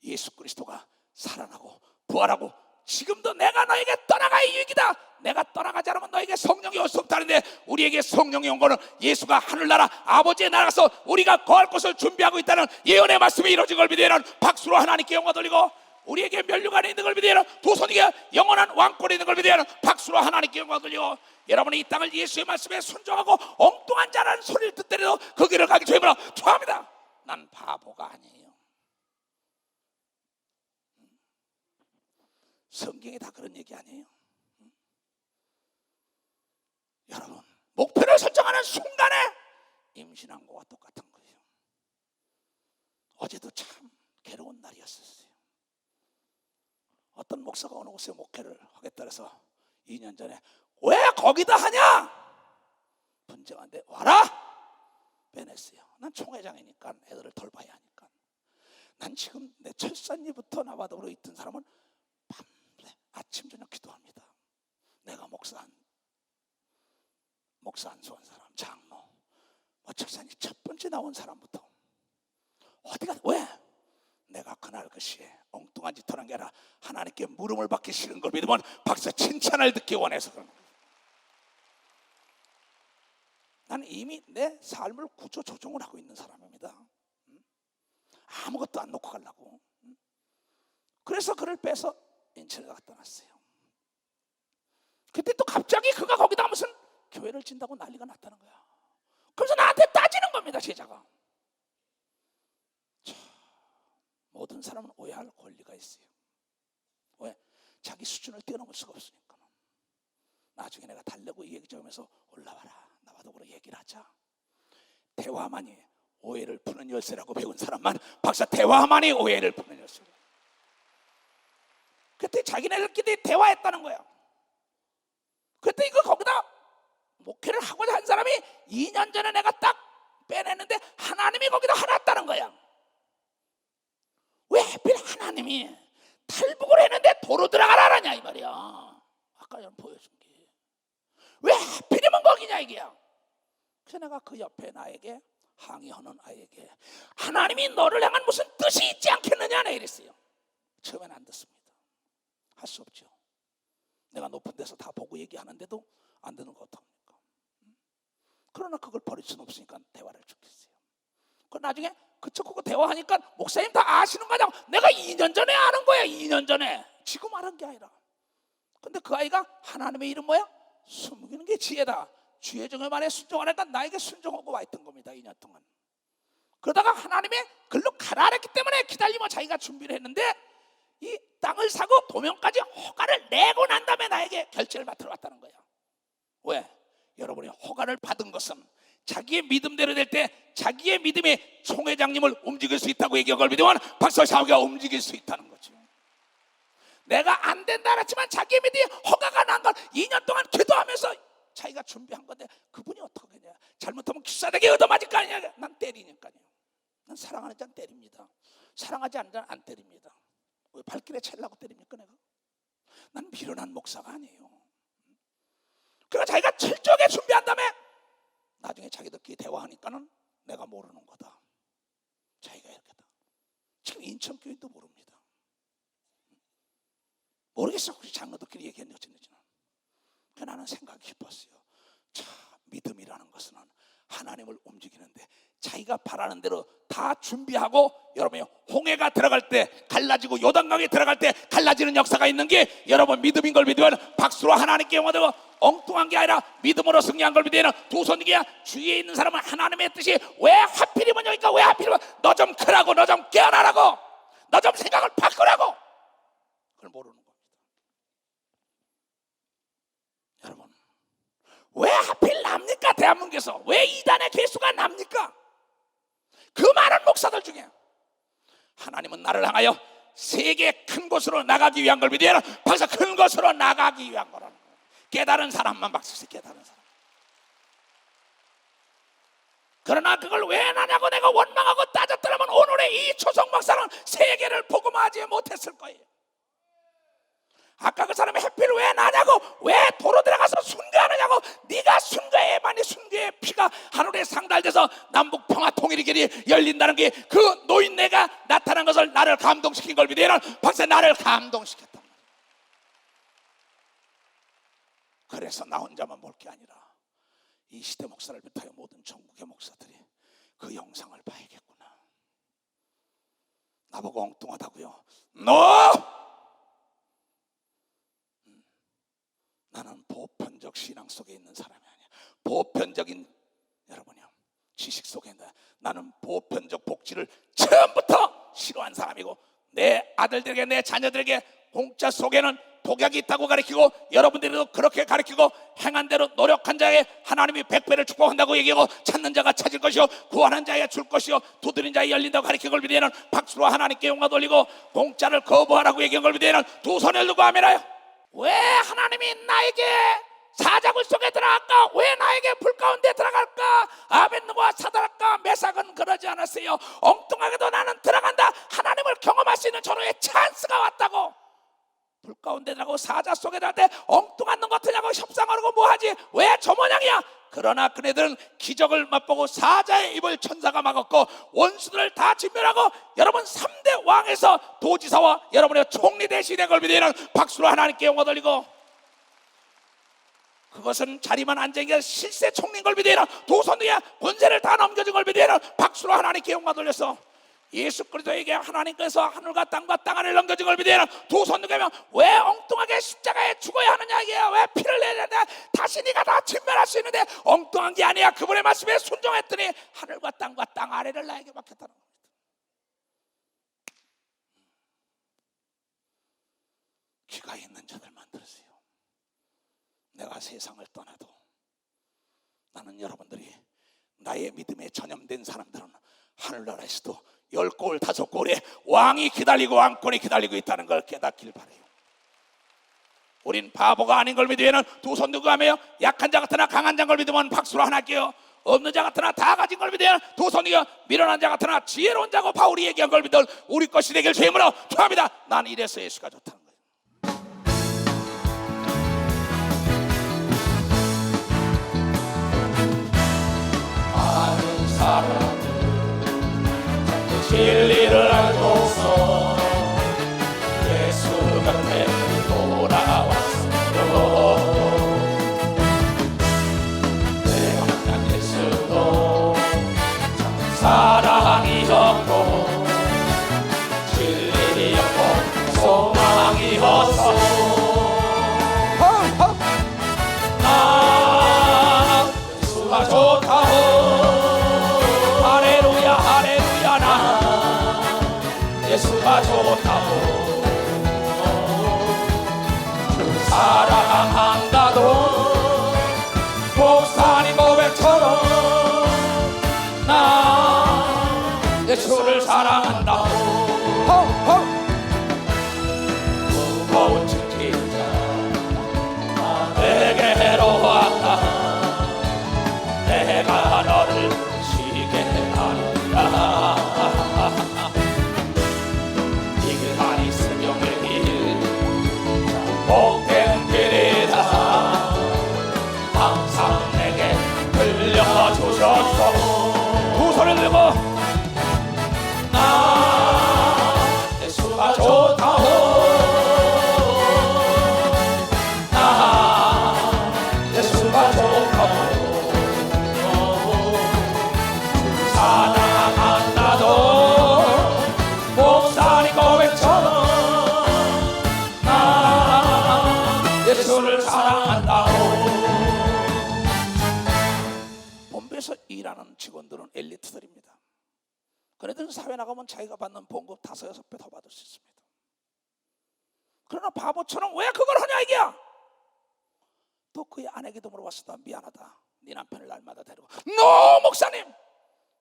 예수 그리스도가 살아나고 부활하고 지금도 내가 너에게 떠나가야 유익이다. 내가 떠나가지 않으면 너에게 성령이 올 수 없다는데 우리에게 성령이 온 거는 예수가 하늘나라 아버지의 나라에서 우리가 거할 곳을 준비하고 있다는 예언의 말씀이 이루어진 걸 믿으면 박수로 하나님께 영광 돌리고, 우리에게 면류관에 있는 걸 믿으면 두 손에게 영원한 왕권이 있는 걸 믿으면 박수로 하나님께 영광 돌리고, 여러분이 이 땅을 예수의 말씀에 순종하고 엉뚱한 자라는 소리를 듣더라도 그 길을 가기 주님으로 축하합니다. 난 바보가 아니에요. 성경이 다 그런 얘기 아니에요. 여러분, 목표를 설정하는 순간에 임신한 거와 똑같은 거예요. 어제도 참 괴로운 날이었어요. 어떤 목사가 어느 곳에 목회를 하겠다 해서 2년 전에 왜 거기다 하냐 분쟁하는데 와라 빼냈어요. 난 총회장이니까 애들을 돌봐야 하니까. 난 지금 내 철산리부터 나바독으로 있던 사람은 밤새 아침 저녁 기도합니다. 내가 목사 안수한 사람, 장로, 철산리 첫 번째 나온 사람부터 어디가 왜? 내가 그날 그 시에 엉뚱한 짓 하는 게 아니라 하나님께 물음을 받기 싫은 걸 믿으면 박사 칭찬을 듣기 원해서 그런 거예요. 나는 이미 내 삶을 구조 조정을 하고 있는 사람입니다. 아무것도 안 놓고 가려고. 그래서 그를 빼서 인천에 갖다 놨어요. 그때 또 갑자기 그가 거기다 무슨 교회를 진다고 난리가 났다는 거야. 그래서 나한테 따지는 겁니다, 제자가. 모든 사람은 오해할 권리가 있어요. 왜? 자기 수준을 뛰어넘을 수가 없으니까. 나중에 내가 달래고 이 얘기 좀 하면서 올라와라, 나와독으로 얘기를 하자. 대화만이 오해를 푸는 열쇠라고 배운 사람만 박사 대화만이 오해를 푸는 열쇠. 그때 자기네들끼리 대화했다는 거야. 그때 이거 거기다 목회를 하고자 한 사람이 2년 전에 내가 딱 빼냈는데 하나님이 거기다 하놨다는 거야. 왜 하필 하나님이 탈북을 했는데 도로 들어가라냐 이 말이야. 아까 전 보여준 게 왜 하필이면 거기냐 이게야. 그래서 내가 그 옆에 나에게 항의하는 아이에게 하나님이 너를 향한 무슨 뜻이 있지 않겠느냐 내 이랬어요. 처음엔 안 듣습니다. 할 수 없죠. 내가 높은 데서 다 보고 얘기하는데도 안 듣는 거 어떡합니까? 그러나 그걸 버릴 수는 없으니까 대화를 죽겠어요. 그 나중에 그쪽하고 대화하니까 목사님 다 아시는 거냐고. 내가 2년 전에 아는 거야. 2년 전에. 지금 아는 게 아니라. 근데 그 아이가 하나님의 이름 뭐야? 숨기는 게 지혜다. 주의 정의만에 순종하니까 나에게 순종하고 와 있던 겁니다. 2년 동안. 그러다가 하나님의 글로 가라 했기 때문에 기다리며 자기가 준비를 했는데 이 땅을 사고 도면까지 허가를 내고 난 다음에 나에게 결제를 맡으러 왔다는 거야. 왜? 여러분이 허가를 받은 것은 자기의 믿음대로 될 때 자기의 믿음이 총회장님을 움직일 수 있다고 얘기한 걸 믿으면 박사 샤오가 움직일 수 있다는 거죠. 내가 안 된다 했지만 자기의 믿음이 허가가 난 걸 2년 동안 기도하면서 자기가 준비한 건데 그분이 어떡하겠냐. 잘못하면 기사되게 얻어맞을 거 아니냐. 난 때리니까요. 난 사랑하는 자는 때립니다. 사랑하지 않는 자는 안 때립니다. 왜 발길에 찰라고 때립니까 내가? 난 미련한 목사가 아니에요. 그러니까 자기가 철저하게 준비한 다음에 나중에 자기들끼리 대화하니까는 내가 모르는 거다. 자기가 이렇게 다. 지금 인천교인도 모릅니다. 모르겠어. 혹시 장로들끼리 얘기했는지 어쨌는지는. 그러니까 나는 생각이 깊었어요. 자, 믿음이라는 것은 하나님을 움직이는데 자기가 바라는 대로 다 준비하고 여러분이 홍해가 들어갈 때 갈라지고 요단강에 들어갈 때 갈라지는 역사가 있는 게 여러분 믿음인 걸 믿으면 박수로 하나님께 영화되고 엉뚱한 게 아니라 믿음으로 승리한 걸 믿으면 두 손이야. 주위에 있는 사람은 하나님의 뜻이 왜 하필이면 여기가 왜 하필이면 너 좀 크라고 너 좀 깨어나라고 너 좀 생각을 바꾸라고 그걸 모르는 겁니다. 여러분 왜 하필 납니까? 대한민국에서 왜 이단의 개수가 납니까? 그 많은 목사들 중에 하나님은 나를 향하여 세계 큰 곳으로 나가기 위한 걸 믿어야 벌써 큰 곳으로 나가기 위한 거라는 거예요. 깨달은 사람만 박수치 깨달은 사람. 그러나 그걸 왜 나냐고 내가 원망하고 따졌더라면 오늘의 이 초성 박사는 세계를 복음하지 못했을 거예요. 아까 그 사람이 해필 왜 나냐고 왜 도로 들어가서 순교하느냐고 네가 순교해만이 순교의 피가 하늘에 상달돼서 남북 평화 통일의 길이 열린다는 게 그 노인네가 나타난 것을 나를 감동시킨 걸 믿어야 박사 나를 감동시켰단 말이야. 그래서 나 혼자만 볼 게 아니라 이 시대 목사를 비롯하여 모든 전국의 목사들이 그 영상을 봐야겠구나. 나보고 엉뚱하다고요? 너! 나는 보편적 신앙 속에 있는 사람이 아니야. 보편적인 여러분이요 지식 속에 있는 나는 보편적 복지를 처음부터 싫어한 사람이고 내 아들들에게 내 자녀들에게 공짜 속에는 독약이 있다고 가르치고 여러분들도 그렇게 가르치고 행한 대로 노력한 자에게 하나님이 100배를 축복한다고 얘기하고 찾는 자가 찾을 것이요 구하는 자에게 줄 것이요 두드린 자에게 열린다고 가르친 걸 믿으면 박수로 하나님께 영광 돌리고 공짜를 거부하라고 얘기한 걸 믿으면 두 손을 들고 아멘하여. 왜 하나님이 나에게 사자굴 속에 들어갈까? 왜 나에게 불 가운데 들어갈까? 아벤누고와 사드락과 메삭은 그러지 않았어요. 엉뚱하게도 나는 들어간다. 하나님을 경험할 수 있는 전후에 찬스가 왔다고. 불 가운데 들어가고 사자 속에 들어갈 때 엉뚱한 놈 같으냐고 협상하고 뭐하지? 왜 저 모양이야? 그러나 그네들은 기적을 맛보고 사자의 입을 천사가 막았고 원수들을 다 진멸하고 여러분 3대 왕에서 도지사와 여러분의 총리 대신이 된 걸 믿으면 박수로 하나님께 영광 돌리고, 그것은 자리만 앉은 게 실세 총리인 걸 믿으면 두 손 위에 권세를 다 넘겨준 걸 믿으면 박수로 하나님께 영광 돌려서 예수 그리스도에게 하나님께서 하늘과 땅과 땅 안을 넘겨준 걸 믿으면 두 손 들면 왜 엉뚱하게 십자가에 죽어야 하느냐, 이게야. 왜 피를 내야 되냐? 다시 네가 다 진멸할 수 있는데 엉뚱한 게 아니야. 그분의 말씀에 순종했더니 하늘과 땅과 땅 아래를 나에게 맡겼다는 겁니다. 귀가 있는 자들만 들으세요. 내가 세상을 떠나도 나는 여러분들이 나의 믿음에 전염된 사람들은 하늘나라에서도 10골 5골에 왕이 기다리고 왕권이 기다리고 있다는 걸 깨닫길 바라요. 우린 바보가 아닌 걸 믿으면 두 손 들고 하며 약한 자 같으나 강한 자인 걸 믿으면 박수로 하나 할게요. 없는 자 같으나 다 가진 걸 믿으면 두 손 들고 미련한 자 같으나 지혜로운 자고 바울이 얘기한 걸 믿을 우리 것이 되길 주임으로 축하합니다. 나는 이래서 예수가 좋다는 거예요. 많은 사람들 진리를 알고서 예수 곁에 돌아왔어요. 내 만난 예수도 참 사랑이었고 진리였고 소망이었어. 나 예수가 좋다고 할렐루야 할렐루야. 나 예수가 좋다고 주 사랑한다도 목사님 고백처럼 나 예수를 사랑한다고. 무거운 짐진 자 내게 해로웠다. 내가 너를 쉬게 하리라. 이 길만이 성경의 길 복된 길이다. 항상 내게 들려주셨소. 두 손을 들고 나 예수가 좋다고 나 예수가 좋다고 사랑한다도 목사님 고백처럼 나 예수를 사랑한다고. 본부에서 일하는 직원들은 엘리트들입니다. 그네들은 사회 나가면 자기가 받는 봉급 5-6배 더 받을 수 있습니다. 그러나 바보처럼 왜 그걸 하냐 이게야. 또 그의 아내에게도 물어봤어. 미안하다. 네 남편을 날마다 데리고. 노 목사님,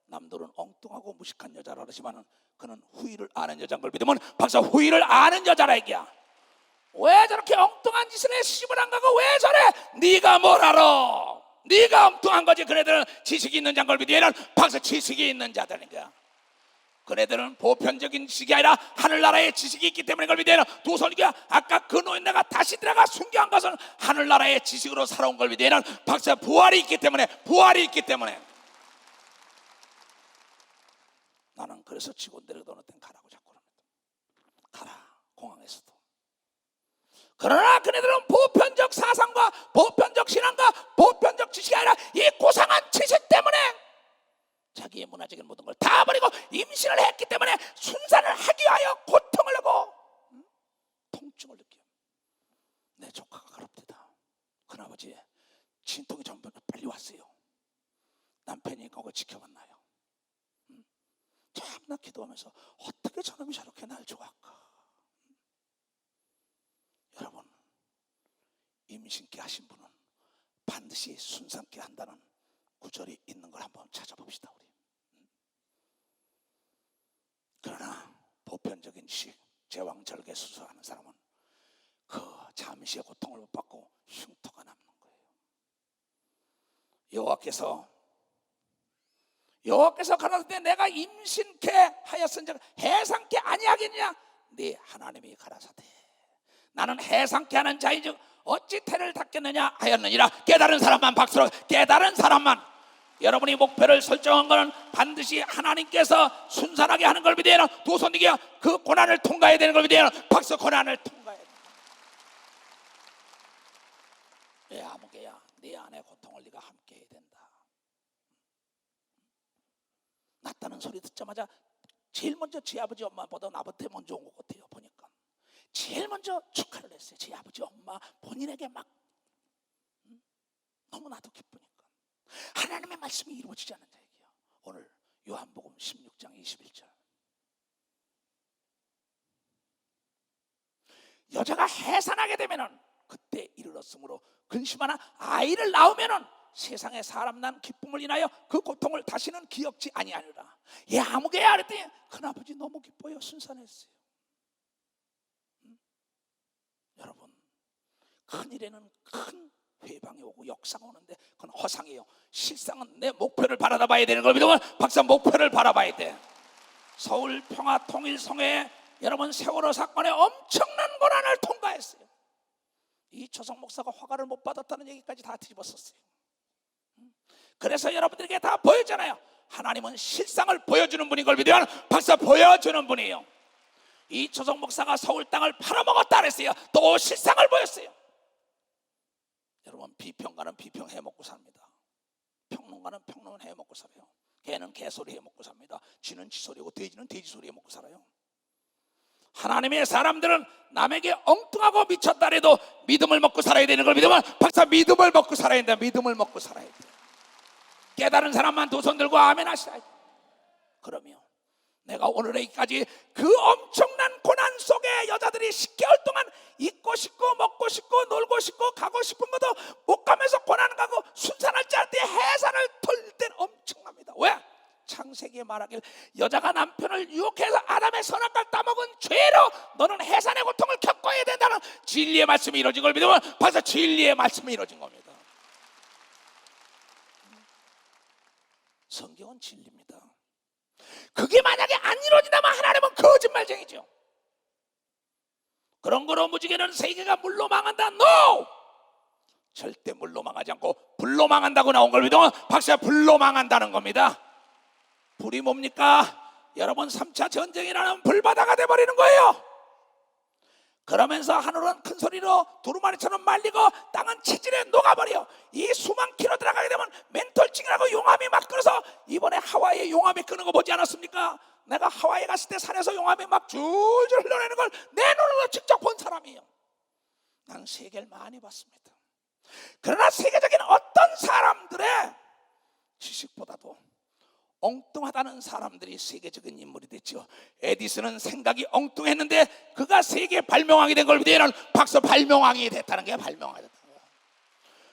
남들은 엉뚱하고 무식한 여자라 그러지만 그는 후일을 아는 여자인 걸 믿으면 박사 후일을 아는 여자라 얘기야. 왜 저렇게 엉뚱한 짓을 해? 시집을 안 가고 왜 저래? 네가 뭘 알아? 네가 엉뚱한 거지. 그네들은 지식이 있는 자인 걸 믿으면 박사 지식이 있는 자들인 거야. 그네들은 보편적인 지식이 아니라 하늘나라의 지식이 있기 때문에 그걸 믿으면 두 손이야. 아까 그 노인네가 다시 들어가 순교한 것은 하늘나라의 지식으로 살아온 걸 믿으면 박사 부활이 있기 때문에 나는 그래서 직원들에게 어느 땐 가라고 자꾸 그럽니다. 가라 공항에서도. 그러나 그네들은 보편적 사상과 보편적 신앙과 보편적 지식이 아니라 이 고상한 지식 때문에 자기의 문화적인 모든 걸 다 버리고 임신을 했기 때문에 순산을 하기 위하여 고통을 하고 통증을 느껴. 내 조카가 그럽니다. 큰아버지 진통이 전부 빨리 왔어요. 남편이 그거 지켜봤나요? 참나 기도하면서 어떻게 저놈이 저렇게 날 좋아할까. 여러분 반드시 순산케 한다는 구절이 있는 걸 한번 찾아봅시다. 우리. 그러나 보편적인 식, 제왕절개 수술하는 사람은 그 잠시의 고통을 못 받고 흉터가 남는 거예요. 여호와께서 가라사대 내가 임신케 하였은즉 해상케 아니하겠느냐. 네 하나님이 가라사대 나는 해상케 하는 자인즉 어찌 태를 닫겠느냐 하였느니라. 깨달은 사람만 박수로. 깨달은 사람만. 여러분이 목표를 설정한 것은 반드시 하나님께서 순산하게 하는 걸 믿어야 하는 두 손 들기 그 고난을 통과해야 되는 걸 믿어야 하는 박수. 고난을 통과해야 된다. 내 아무개야 네 안에 고통을 네가 함께 해야 된다. 낫다는 소리 듣자마자 제일 먼저 제 아버지 엄마보다 나한테 먼저 온 것 같아요. 보니까 제일 먼저 축하를 했어요. 제 아버지 엄마 본인에게 막 너무나도 기쁘니까 하나님의 말씀이 이루어지지 않는 자에게요. 오늘 요한복음 16장 21절 여자가 해산하게 되면은 그때 이르렀으므로 근심하나 아이를 낳으면은 세상에 사람 난 기쁨을 인하여 그 고통을 다시는 기억지 아니하리라. 얘 아무개야 그랬더니 큰아버지 너무 기뻐요. 순산했어요. 여러분 큰일에는 큰 회방이 오고 역사가 오는데 그건 허상이에요. 실상은 내 목표를 바라다 봐야 되는 걸 믿으면 박사 목표를 바라봐야 돼. 서울 평화 통일성회 여러분 세월호 사건에 엄청난 고난을 통과했어요. 이초성 목사가 허가를 못 받았다는 얘기까지 다 뒤집었었어요. 그래서 여러분들에게 다 보여잖아요. 하나님은 실상을 보여주는 분인 걸 믿으면 박사 보여주는 분이에요. 이초성 목사가 서울 땅을 팔아먹었다 그랬어요. 또 실상을 보였어요. 여러분 비평가는 비평 해먹고 삽니다. 평론가는 평론 해먹고 살아요. 개는 개소리 해먹고 삽니다. 쥐는 쥐소리고 돼지는 돼지소리 해먹고 살아요. 하나님의 사람들은 남에게 엉뚱하고 미쳤다 해도 믿음을 먹고 살아야 되는 걸 믿으면 박사 믿음을 먹고 살아야 된다. 믿음을 먹고 살아야 돼. 깨달은 사람만 두 손 들고 아멘 하시라. 그러면 내가 오늘까지 그 엄청난 고난 속에 여자들이 10개월 동안 입고 싶고 먹고 싶고 놀고 싶고 가고 싶은 것도 못 가면서 고난 가고 순산할 줄 알 때 해산을 털 때는 엄청납니다. 왜? 창세기에 말하길 여자가 남편을 유혹해서 아담의 선악과를 따먹은 죄로 너는 해산의 고통을 겪어야 된다는 진리의 말씀이 이루어진 걸 믿으면 벌써 진리의 말씀이 이루어진 겁니다. 성경은 진리입니다. 그게 만약에 안 이루어진다면 하나님은 거짓말쟁이죠. 그런 거로 무지개는 세계가 물로 망한다. NO! 절대 물로 망하지 않고 불로 망한다고 나온 걸 믿으면 박사 불로 망한다는 겁니다. 불이 뭡니까? 여러분 3차 전쟁이라는 불바다가 돼버리는 거예요. 그러면서 하늘은 큰 소리로 두루마리처럼 말리고 땅은 체질에 녹아버려. 이 수만 킬로 들어가게 되면 멘톨증이라고 용암이 막 끓어서 이번에 하와이에 용암이 끄는 거 보지 않았습니까? 내가 하와이 갔을 때 산에서 용암이 막 줄줄 흘러내는 걸 내 눈으로 직접 본 사람이에요. 난 세계를 많이 봤습니다. 그러나 세계적인 어떤 사람들의 지식보다도 엉뚱하다는 사람들이 세계적인 인물이 됐죠. 에디슨은 생각이 엉뚱했는데 그가 세계 발명왕이 된 걸 믿으면 박사 발명왕이 됐다는 게 발명왕이 됐다는 거야.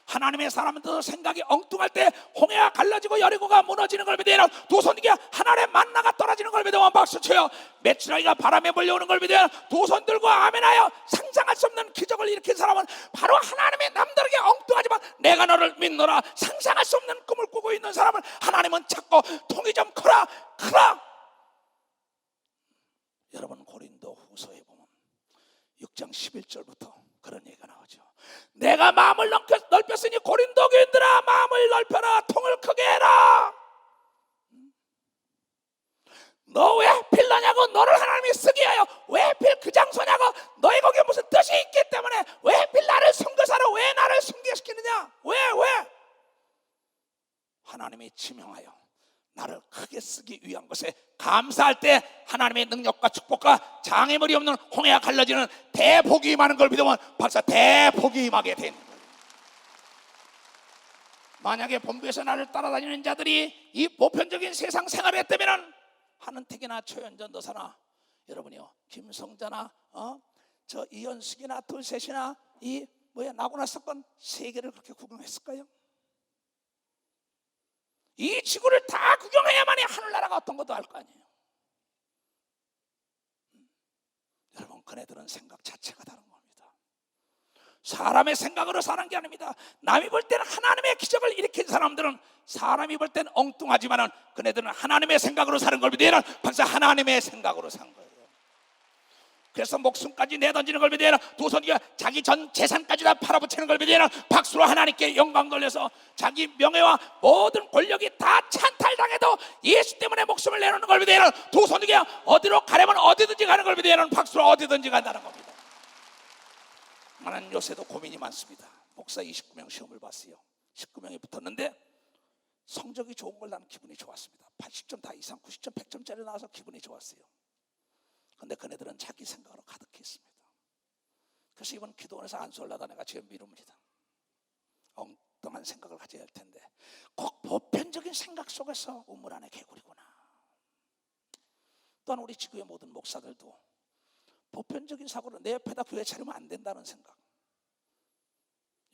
하나님의 사람들도 생각이 엉뚱할 때 홍해가 갈라지고 여리고가 무너지는 걸 믿으면 두 손 들고 하늘의 만나가 떨어지는 걸 믿으면 박수 쳐요. 메추라기가 바람에 몰려오는 걸 믿으면 두 손 들고 아멘하여 상상할 수 없는 기적을 일으킨 사람은 바로 하나님의 남들에게 엉뚱하지만 내가 너를 믿노라 상상할 수 없는 꿈을 꾸고 있는 사람을 하나님은 찾고 통이 좀 커라. 여러분 고린도 후서에 보면 6장 11절부터 그런 얘기가 나오죠. 내가 마음을 넓혔으니 고린도 교인들아 마음을 넓혀라. 통을 크게 해라. 너 왜 하필 너냐고. 너를 하나님이 쓰게 하여 왜 하필 그 장소냐고. 너희 거기에 무슨 뜻이 있기 때문에 왜 하필 나를 선교사로 왜 나를 순교시키느냐. 왜 하나님이 지명하여 나를 크게 쓰기 위한 것에 감사할 때 하나님의 능력과 축복과 장애물이 없는 홍해가 갈라지는 대복이 임하는 걸 믿으면 박사 대복이 임하게 되는 거예요. 만약에 본부에서 나를 따라다니는 자들이 이 보편적인 세상 생활을 했다면 한은택이나 최현전 도사나 여러분이요 김성자나 저 이현숙이나 둘셋이나 이 나고나 사건 세계를 그렇게 구경했을까요? 이 지구를 다 구경해야만이 하늘나라가 어떤 것도 알 거 아니에요. 여러분, 그네들은 생각 자체가 다른 겁니다. 사람의 생각으로 사는 게 아닙니다. 남이 볼 때는 하나님의 기적을 일으킨 사람들은 사람이 볼 때는 엉뚱하지만은 그네들은 하나님의 생각으로 사는 걸 믿어야 벌써 하나님의 생각으로 산 거예요. 그래서 목숨까지 내던지는 걸 믿어야 도선이가 자기 전 재산까지 다 팔아붙이는 걸 믿어야 박수로 하나님께 영광 돌려서 자기 명예와 모든 권력이 다 찬탈당해도 예수 때문에 목숨을 내놓는 걸 믿어야 도선이가 어디로 가려면 어디든지 가는 걸 믿어야 박수로 어디든지 간다는 겁니다. 나는 요새도 고민이 많습니다. 목사 29명 시험을 봤어요. 19명이 붙었는데 성적이 좋은 걸 나는 기분이 좋았습니다. 80점 다 이상 90점 100점짜리 나와서 기분이 좋았어요. 근데 그네들은 자기 생각으로 가득했습니다. 그래서 이번 기도원에서 안수하려다 내가 지금 미룹니다. 엉뚱한 생각을 가져야 할 텐데 꼭 보편적인 생각 속에서 우물 안에 개구리구나. 또한 우리 지구의 모든 목사들도 보편적인 사고로 내 옆에다 교회 차리면 안 된다는 생각.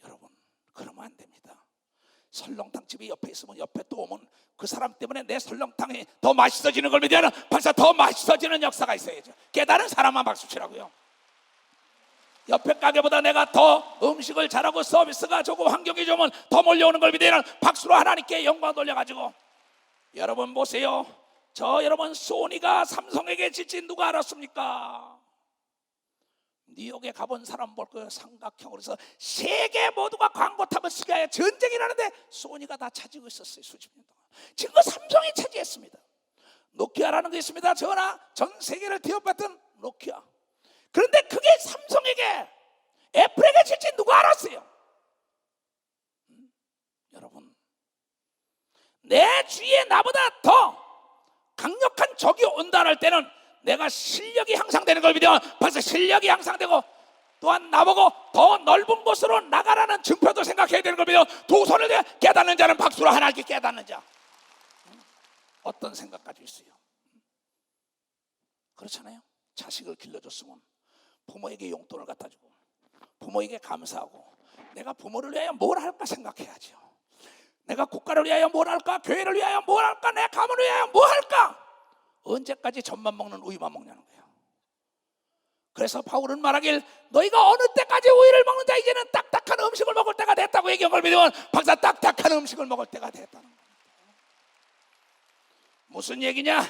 여러분, 그러면 안 됩니다. 설렁탕 집이 옆에 있으면 옆에 또 오면 그 사람 때문에 내 설렁탕이 더 맛있어지는 걸 믿으면 벌써 더 맛있어지는 역사가 있어야죠. 깨달은 사람만 박수 치라고요. 옆에 가게보다 내가 더 음식을 잘하고 서비스가 좋고 환경이 좋으면 더 몰려오는 걸 믿으면 박수로 하나님께 영광 돌려가지고. 여러분 보세요. 저 여러분 소니가 삼성에게 질지 누가 알았습니까? 뉴욕에 가본 사람 볼 거예요. 삼각형으로 해서 세계 모두가 광고탑을 쓰게 하여 전쟁이 나는데 소니가 다 차지고 있었어요. 수십 년 동안. 지금 그 삼성이 차지했습니다. 노키아라는 게 있습니다. 전화 전 세계를 뒤엎었던 노키아. 그런데 그게 삼성에게 애플에게 질지 누가 알았어요? 여러분, 내 주위에 나보다 더 강력한 적이 온다 할 때는 내가 실력이 향상되는 걸 믿으면 벌써 실력이 향상되고 또한 나보고 더 넓은 곳으로 나가라는 증표도 생각해야 되는 걸 믿으면 두 손을 들어 깨닫는 자는 박수로 하나님께 깨닫는 자. 어떤 생각 가지고 있어요? 그렇잖아요. 자식을 길러줬으면 부모에게 용돈을 갖다 주고 부모에게 감사하고 내가 부모를 위하여 뭘 할까 생각해야죠. 내가 국가를 위하여 뭘 할까? 교회를 위하여 뭘 할까? 내 가문을 위하여 뭘 할까? 언제까지 젖만 먹는 우유만 먹냐는 거예요. 그래서 바울은 말하길 너희가 어느 때까지 우유를 먹는다 이제는 딱딱한 음식을 먹을 때가 됐다고 얘기한 걸 믿으면 박사 딱딱한 음식을 먹을 때가 됐다는 겁니다. 무슨 얘기냐?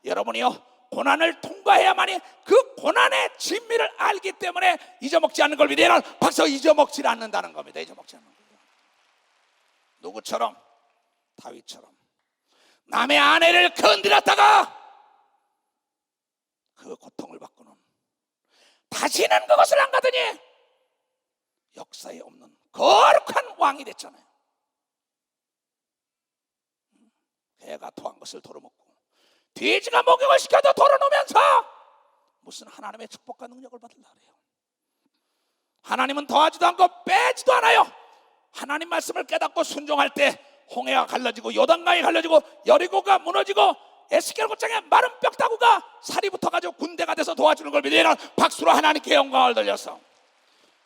여러분이요 고난을 통과해야만이 그 고난의 진미를 알기 때문에 잊어먹지 않는 걸 믿으면 박사 잊어먹지 않는다는 겁니다. 잊어먹지 않는 거예요. 누구처럼? 다윗처럼 남의 아내를 건드렸다가 그 고통을 받고는 다시는 그것을 안 가더니 역사에 없는 거룩한 왕이 됐잖아요. 개가 토한 것을 덜어먹고 돼지가 목욕을 시켜도 덜어놓으면서 무슨 하나님의 축복과 능력을 받으려 그래요. 하나님은 더하지도 않고 빼지도 않아요. 하나님 말씀을 깨닫고 순종할 때 홍해가 갈라지고 요단강이 갈라지고 여리고가 무너지고 에스겔 곧장에 마른 뼈다구가 살이 붙어가지고 군대가 돼서 도와주는 걸 믿으면 박수로 하나님께 영광을 돌려서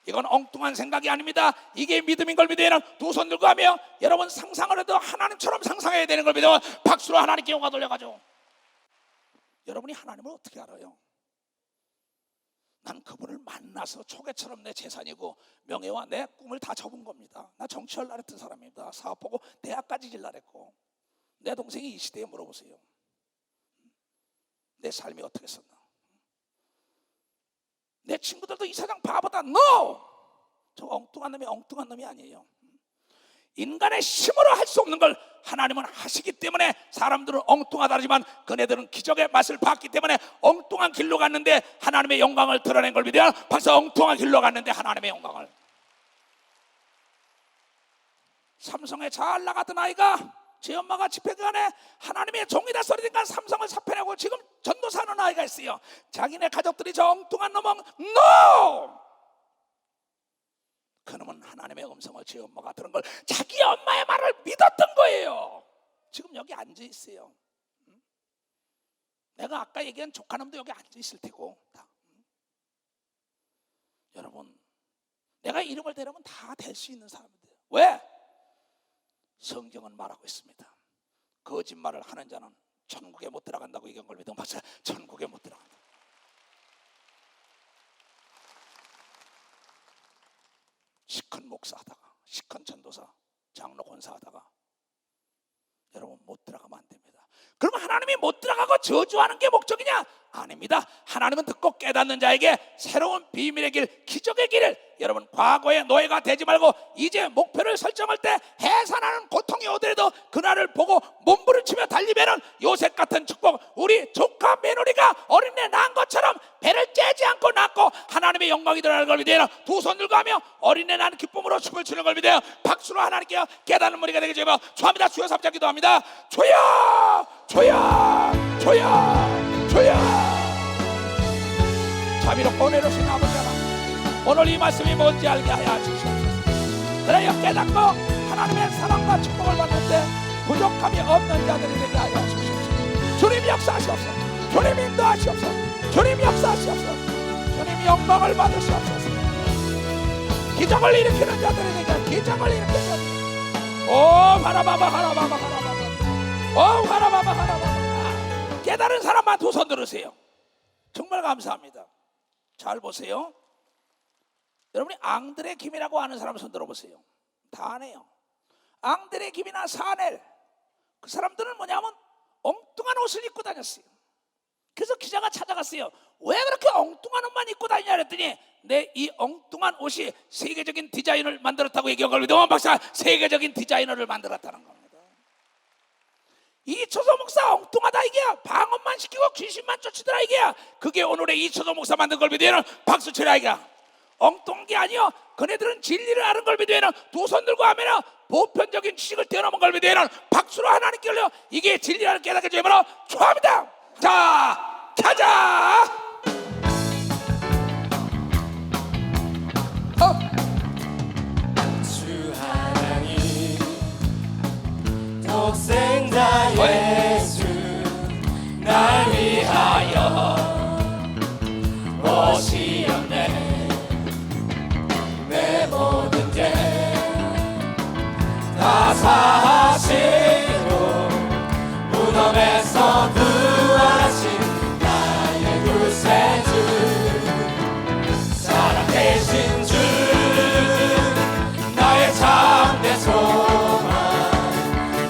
이건 엉뚱한 생각이 아닙니다. 이게 믿음인 걸 믿으면 두 손 들고 하며 여러분 상상을 해도 하나님처럼 상상해야 되는 걸 믿으면 박수로 하나님께 영광 돌려가지고 여러분이 하나님을 어떻게 알아요? 난 그분을 만나서 초계처럼 내 재산이고 명예와 내 꿈을 다 접은 겁니다. 나 정치하려고 했던 사람입니다. 사업 보고 대학까지 질려고 했고 내 동생이 이 시대에 물어보세요. 내 삶이 어떻게 썼나? 내 친구들도 이 세상 바보다. NO! 저 엉뚱한 놈이 아니에요. 인간의 힘으로 할 수 없는 걸 하나님은 하시기 때문에 사람들은 엉뚱하다지만 그네들은 기적의 맛을 봤기 때문에 엉뚱한 길로 갔는데 하나님의 영광을 드러낸 걸 믿으면 벌써 엉뚱한 길로 갔는데 하나님의 영광을. 삼성에 잘 나가던 아이가 제 엄마가 집회관에 하나님의 종이다 소리니까 삼성을 사표내고 지금 전도사하는 아이가 있어요. 자기네 가족들이 저 엉뚱한 놈은 NO! 그놈은 하나님의 음성을 제 엄마가 들은 걸 자기 엄마의 말을 믿었던 거예요. 지금 여기 앉아 있어요. 내가 아까 얘기한 조카놈도 여기 앉아 있을 테고 다. 여러분 내가 이름을 대려면 다 될 수 있는 사람인데요. 왜? 성경은 말하고 있습니다. 거짓말을 하는 자는 천국에 못 들어간다고 얘기한 걸 믿으면 맞아요. 천국에 못 들어간다. 시큰 목사하다가, 시큰 전도사, 장로 권사하다가 여러분 못 들어가면 안 됩니다. 그럼 하나님이 못 들어가고 저주하는 게 목적이냐? 아닙니다. 하나님은 듣고 깨닫는 자에게 새로운 비밀의 길, 기적의 길을, 여러분 과거의 노예가 되지 말고 이제 목표를 설정할 때 해산하는 고통이 오더라도 그날을 보고 몸부림치며 달리면은 요셉 같은 축복, 우리 조카 며느리가 어린애 낳은 것처럼 배를 째지 않고 낳고 하나님의 영광이 드러나는 걸 믿어요. 두 손 들고 하며 어린애 낳은 기쁨으로 춤을 추는 걸 믿어요. 박수로 하나님께 깨닫는 머리가 되게 주여 주합니다. 주여 삼자 기도합니다. 주여 주여 주여 주여. 자비롭고 은혜로우신 아버지 하나님, 오늘 이 말씀이 뭔지 알게 하여 주시옵소서. 그래야 깨닫고 하나님의 사랑과 축복을 받는 데 부족함이 없는 자들이 되게 하여 주시옵소서. 주님 역사하시옵소서. 주님 인도하시옵소서. 주님 역사하시옵소서. 주님 영광을 받으시옵소서. 기적을 일으키는 자들이 되게, 기적을 일으키는 자들. 오 하라바바 하라바바 하라바바, 오 하라바바 하라바바. 깨달은 사람만 두 손 들으세요. 정말 감사합니다. 잘 보세요. 여러분이 앙드레 김이라고 아는 사람 손 들어보세요. 다 아네요. 앙드레 김이나 사넬, 그 사람들은 뭐냐면 엉뚱한 옷을 입고 다녔어요. 그래서 기자가 찾아갔어요. 왜 그렇게 엉뚱한 옷만 입고 다니냐 그랬더니 내 이 엉뚱한 옷이 세계적인 디자인을 만들었다고 얘기한 걸 믿으면 박사, 세계적인 디자이너를 만들었다는 겁니다. 이초소 목사 엉뚱하다 이게야. 방언만 시키고 귀신만 쫓으더라 이게야. 그게 오늘의 이초소 목사 만든 걸 믿으면 박수 치라 이게야. 엉뚱한 게 아니요. 그네들은 진리를 아는 걸 믿으면 두 손 들고 하면 보편적인 지식을 뛰어넘은 걸 믿으면 박수로 하나님께 올려 이게 진리라는 깨닫게 되므로 축하합니다. 자 가자. 주 하나님 독생자 예수 날 위하여 오시었네. 내 모든 죄 다 사하시고 무덤에서 부활하신 나의 구세주, 살아계신 주 나의 참된 소망,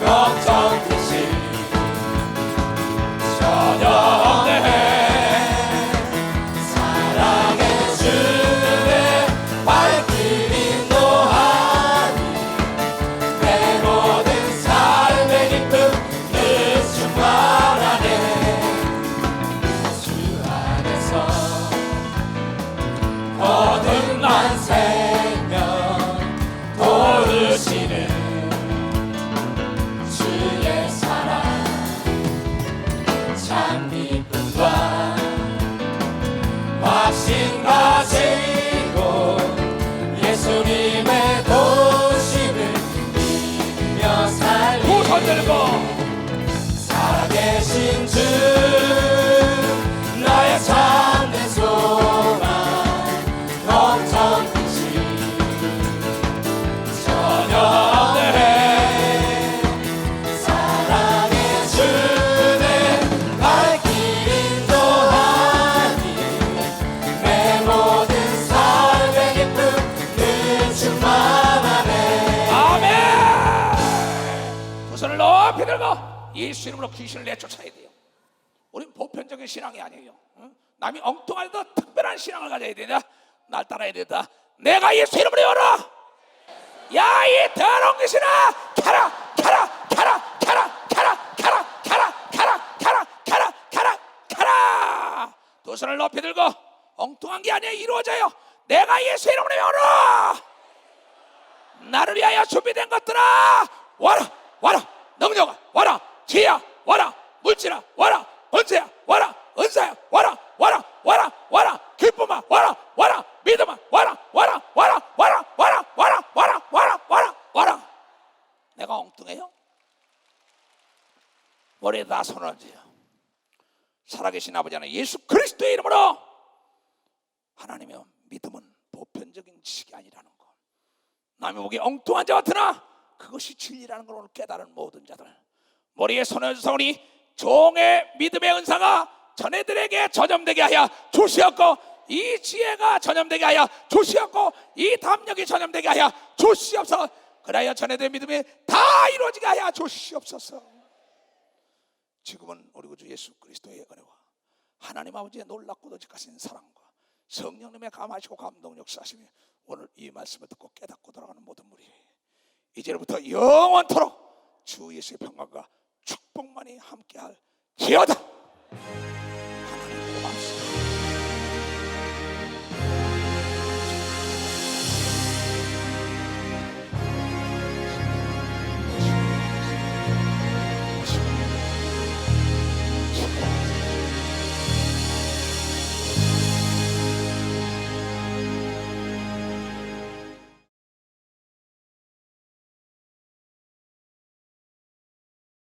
걱정 대신 전혀 없네. 사랑의 주의 발길 인도하니 내 모든 삶의 기쁨 늘 충만하네. 주 안에서 거듭난 생명 도우시는 주의 사랑, 참 기쁨과 확신 가지고 예수님의 도심을 믿으며 살리. 두 손 들고 살아계신 주 나의 참된 소망, 걱정 없이 전혀 없네. 사랑의 주는 발길 인도하니 내 모든 삶의 기쁨 늘 충만하네. 아멘. 두 손을 높이 들고 예수 이름으로 귀신을 내쫓아야 돼요. 우린 보편적인 신앙이 아니에요. 응? 남이 엉뚱하게도 특별한 신앙을 가져야 된다. 날 따라야 된다. 내가 예수 이름으로 열어. 야 이 더러운 귀신아, 가라 가라 가라 가라 가라 가라 가라 가라 가라 가라 가라 가라. 두 손을 높이 들고 엉뚱한 게 아니야, 이루어져요. 내가 예수 이름으로 열어. 나를 위하여 준비된 것들아 와라 와라. 능력아 와라. 지혜야 와라. 물질아 와라. 권세야 와라. 은사야 와라 와라 와라 와라. 기쁨아 와라 와라. 믿음아 와라 와라 와라 와라 와라 와라 와라 와라 와라 와라. 내가 엉뚱해요? 머리에 다 손을 얹어요. 살아계신 아버지 하나님 예수 그리스도의 이름으로, 하나님의 믿음은 보편적인 지식이 아니라는 것, 남이 보기에 엉뚱한 자 같으나 그것이 진리라는 걸 오늘 깨달은 모든 자들, 머리에 손을 주사오니 종의 믿음의 은사가 자네들에게 전염되게 하여 주시옵고 이 지혜가 전염되게 하여 주시옵고 이 담력이 전염되게 하여 주시옵소서. 그래야 자네들의 믿음이 다 이루어지게 하여 주시옵소서. 지금은 우리 구주 예수 그리스도의 은혜와 하나님 아버지의 놀랍고도 직하신 사랑과 성령님의 감하시고 감동 역사하시며 오늘 이 말씀을 듣고 깨닫고 돌아가는 모든 무리 이제부터 영원토록 주 예수의 평강과 축복만이 함께할 지어다.